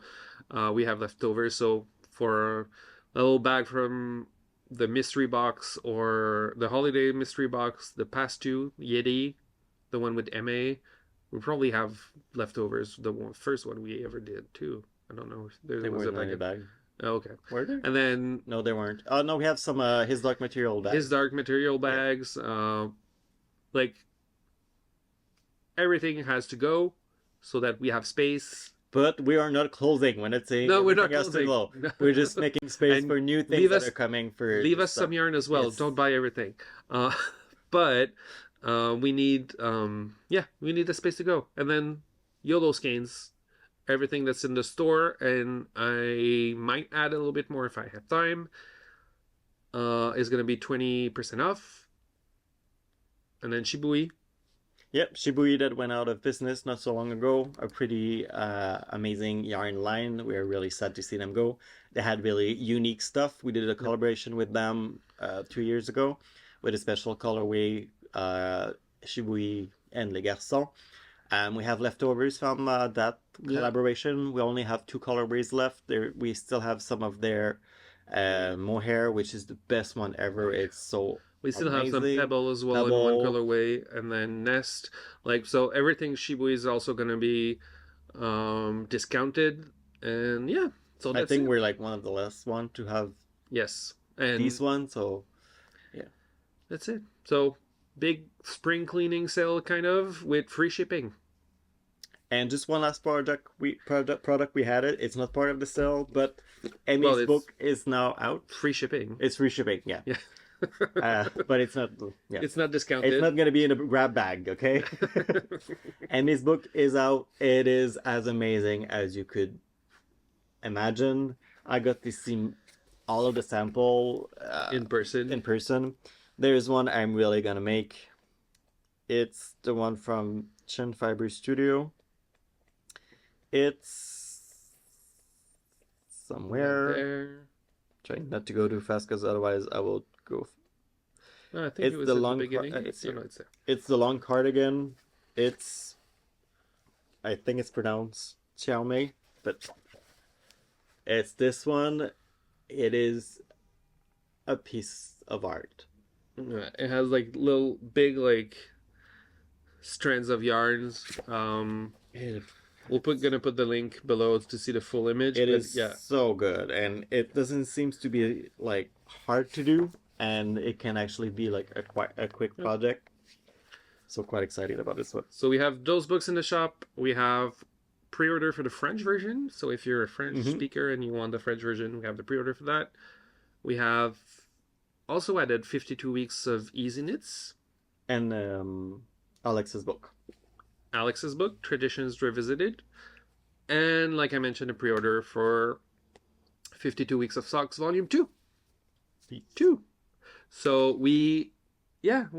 we have leftovers. So for a little bag from the mystery box or the holiday mystery box, the past two Yeti, the one with MA, we probably have leftovers. First one we ever did too. I don't know. There They was weren't a in any bag. bag. Oh, okay. Were there? And then No, they weren't. Oh no, we have some his dark material his bags. dark material Yeah. bags, like everything has to go so that we have space. But we are not closing when it's saying No, we're not everything has to closing. go. We're just making space And for new things leave that are us coming for leave the us stuff. some yarn as well. Yes. Don't buy everything. Uh, but we need yeah, we need the space to go. And then YOLO skeins, everything that's in the store, and I might add a little bit more if I have time. Is gonna be 20% off. And then Shibui. Yep, Shibui that went out of business not so long ago. A pretty amazing yarn line. We are really sad to see them go. They had really unique stuff. We did a Yep. collaboration with them 2 years ago with a special colorway, Shibui and Les Garçons. We have leftovers from that Yeah. collaboration. We only have two colorways left. We still have some of their mohair, which is the best one ever. It's so We still have some amazing. Pebble as well in one Pebble. colorway, and then Nest. Like, so everything Shibui is also going to be discounted. And yeah, so I that's think it. we're like one of the last one to have Yes. these And ones. So yeah. that's it. So big spring cleaning sale kind of with free shipping. And just one last product we had it. It's not part of the sale, but Well, Emmy's it's book is now out. free shipping. It's free shipping, yeah. Yeah. But it's not. Yeah. It's not discounted. It's not gonna be in a grab bag, okay? Emmy's book is out. It is as amazing as you could imagine. I got to see all of the sample in person. in person. There's one I'm really gonna make. It's the one from Chin Fiber Studio. It's somewhere. There. Trying not to go too fast because otherwise I will go. Oh, I think It's it was the at the long. beginning. It's No, here. no, it's there. It's the long cardigan. It's. I think it's pronounced Xiaomei, but it's this one. It is a piece of art. It has like little big like strands of yarns. It, Gonna put the link below to see the full image. it but is yeah, so good, and it doesn't seem to be like hard to do, and it can actually be like a quick project. So quite excited about this one. so we have those books in the shop. We have pre-order for the French version. So if you're a French speaker and you want the French version, we have the pre-order for that. We have also added 52 weeks of easy knits. And Alex's book. Alex's book, Traditions Revisited. And like I mentioned, a pre-order for 52 Weeks of Socks Volume 2. 2. So we have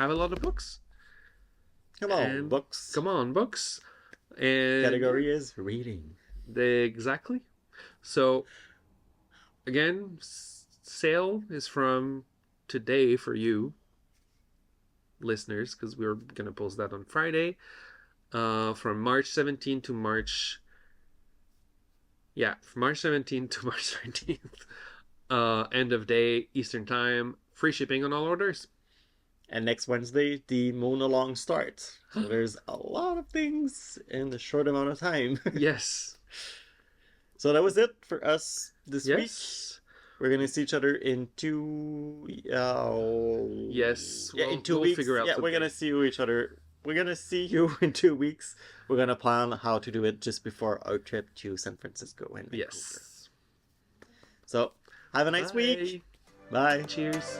a lot of books. Come on, books. Come on, books. And Category is reading. Exactly. So again, sale is from today for you listeners, because we're going to post that on Friday, from March 17 to March Yeah, from March 17th to March 19th. End of day, Eastern Time. Free shipping on all orders. And next Wednesday, the Moon-a-long starts. So there's a lot of things in a short amount of time. Yes. So that was it for us this week. Yes. We're gonna see each other in Yes. yeah, Well, in 2 we'll weeks. figure out Yeah, we're something. gonna see each other. We're gonna see you in 2 weeks. We're gonna plan how to do it just before our trip to San Francisco and Vancouver. Yes. So have a nice week. Bye. Cheers.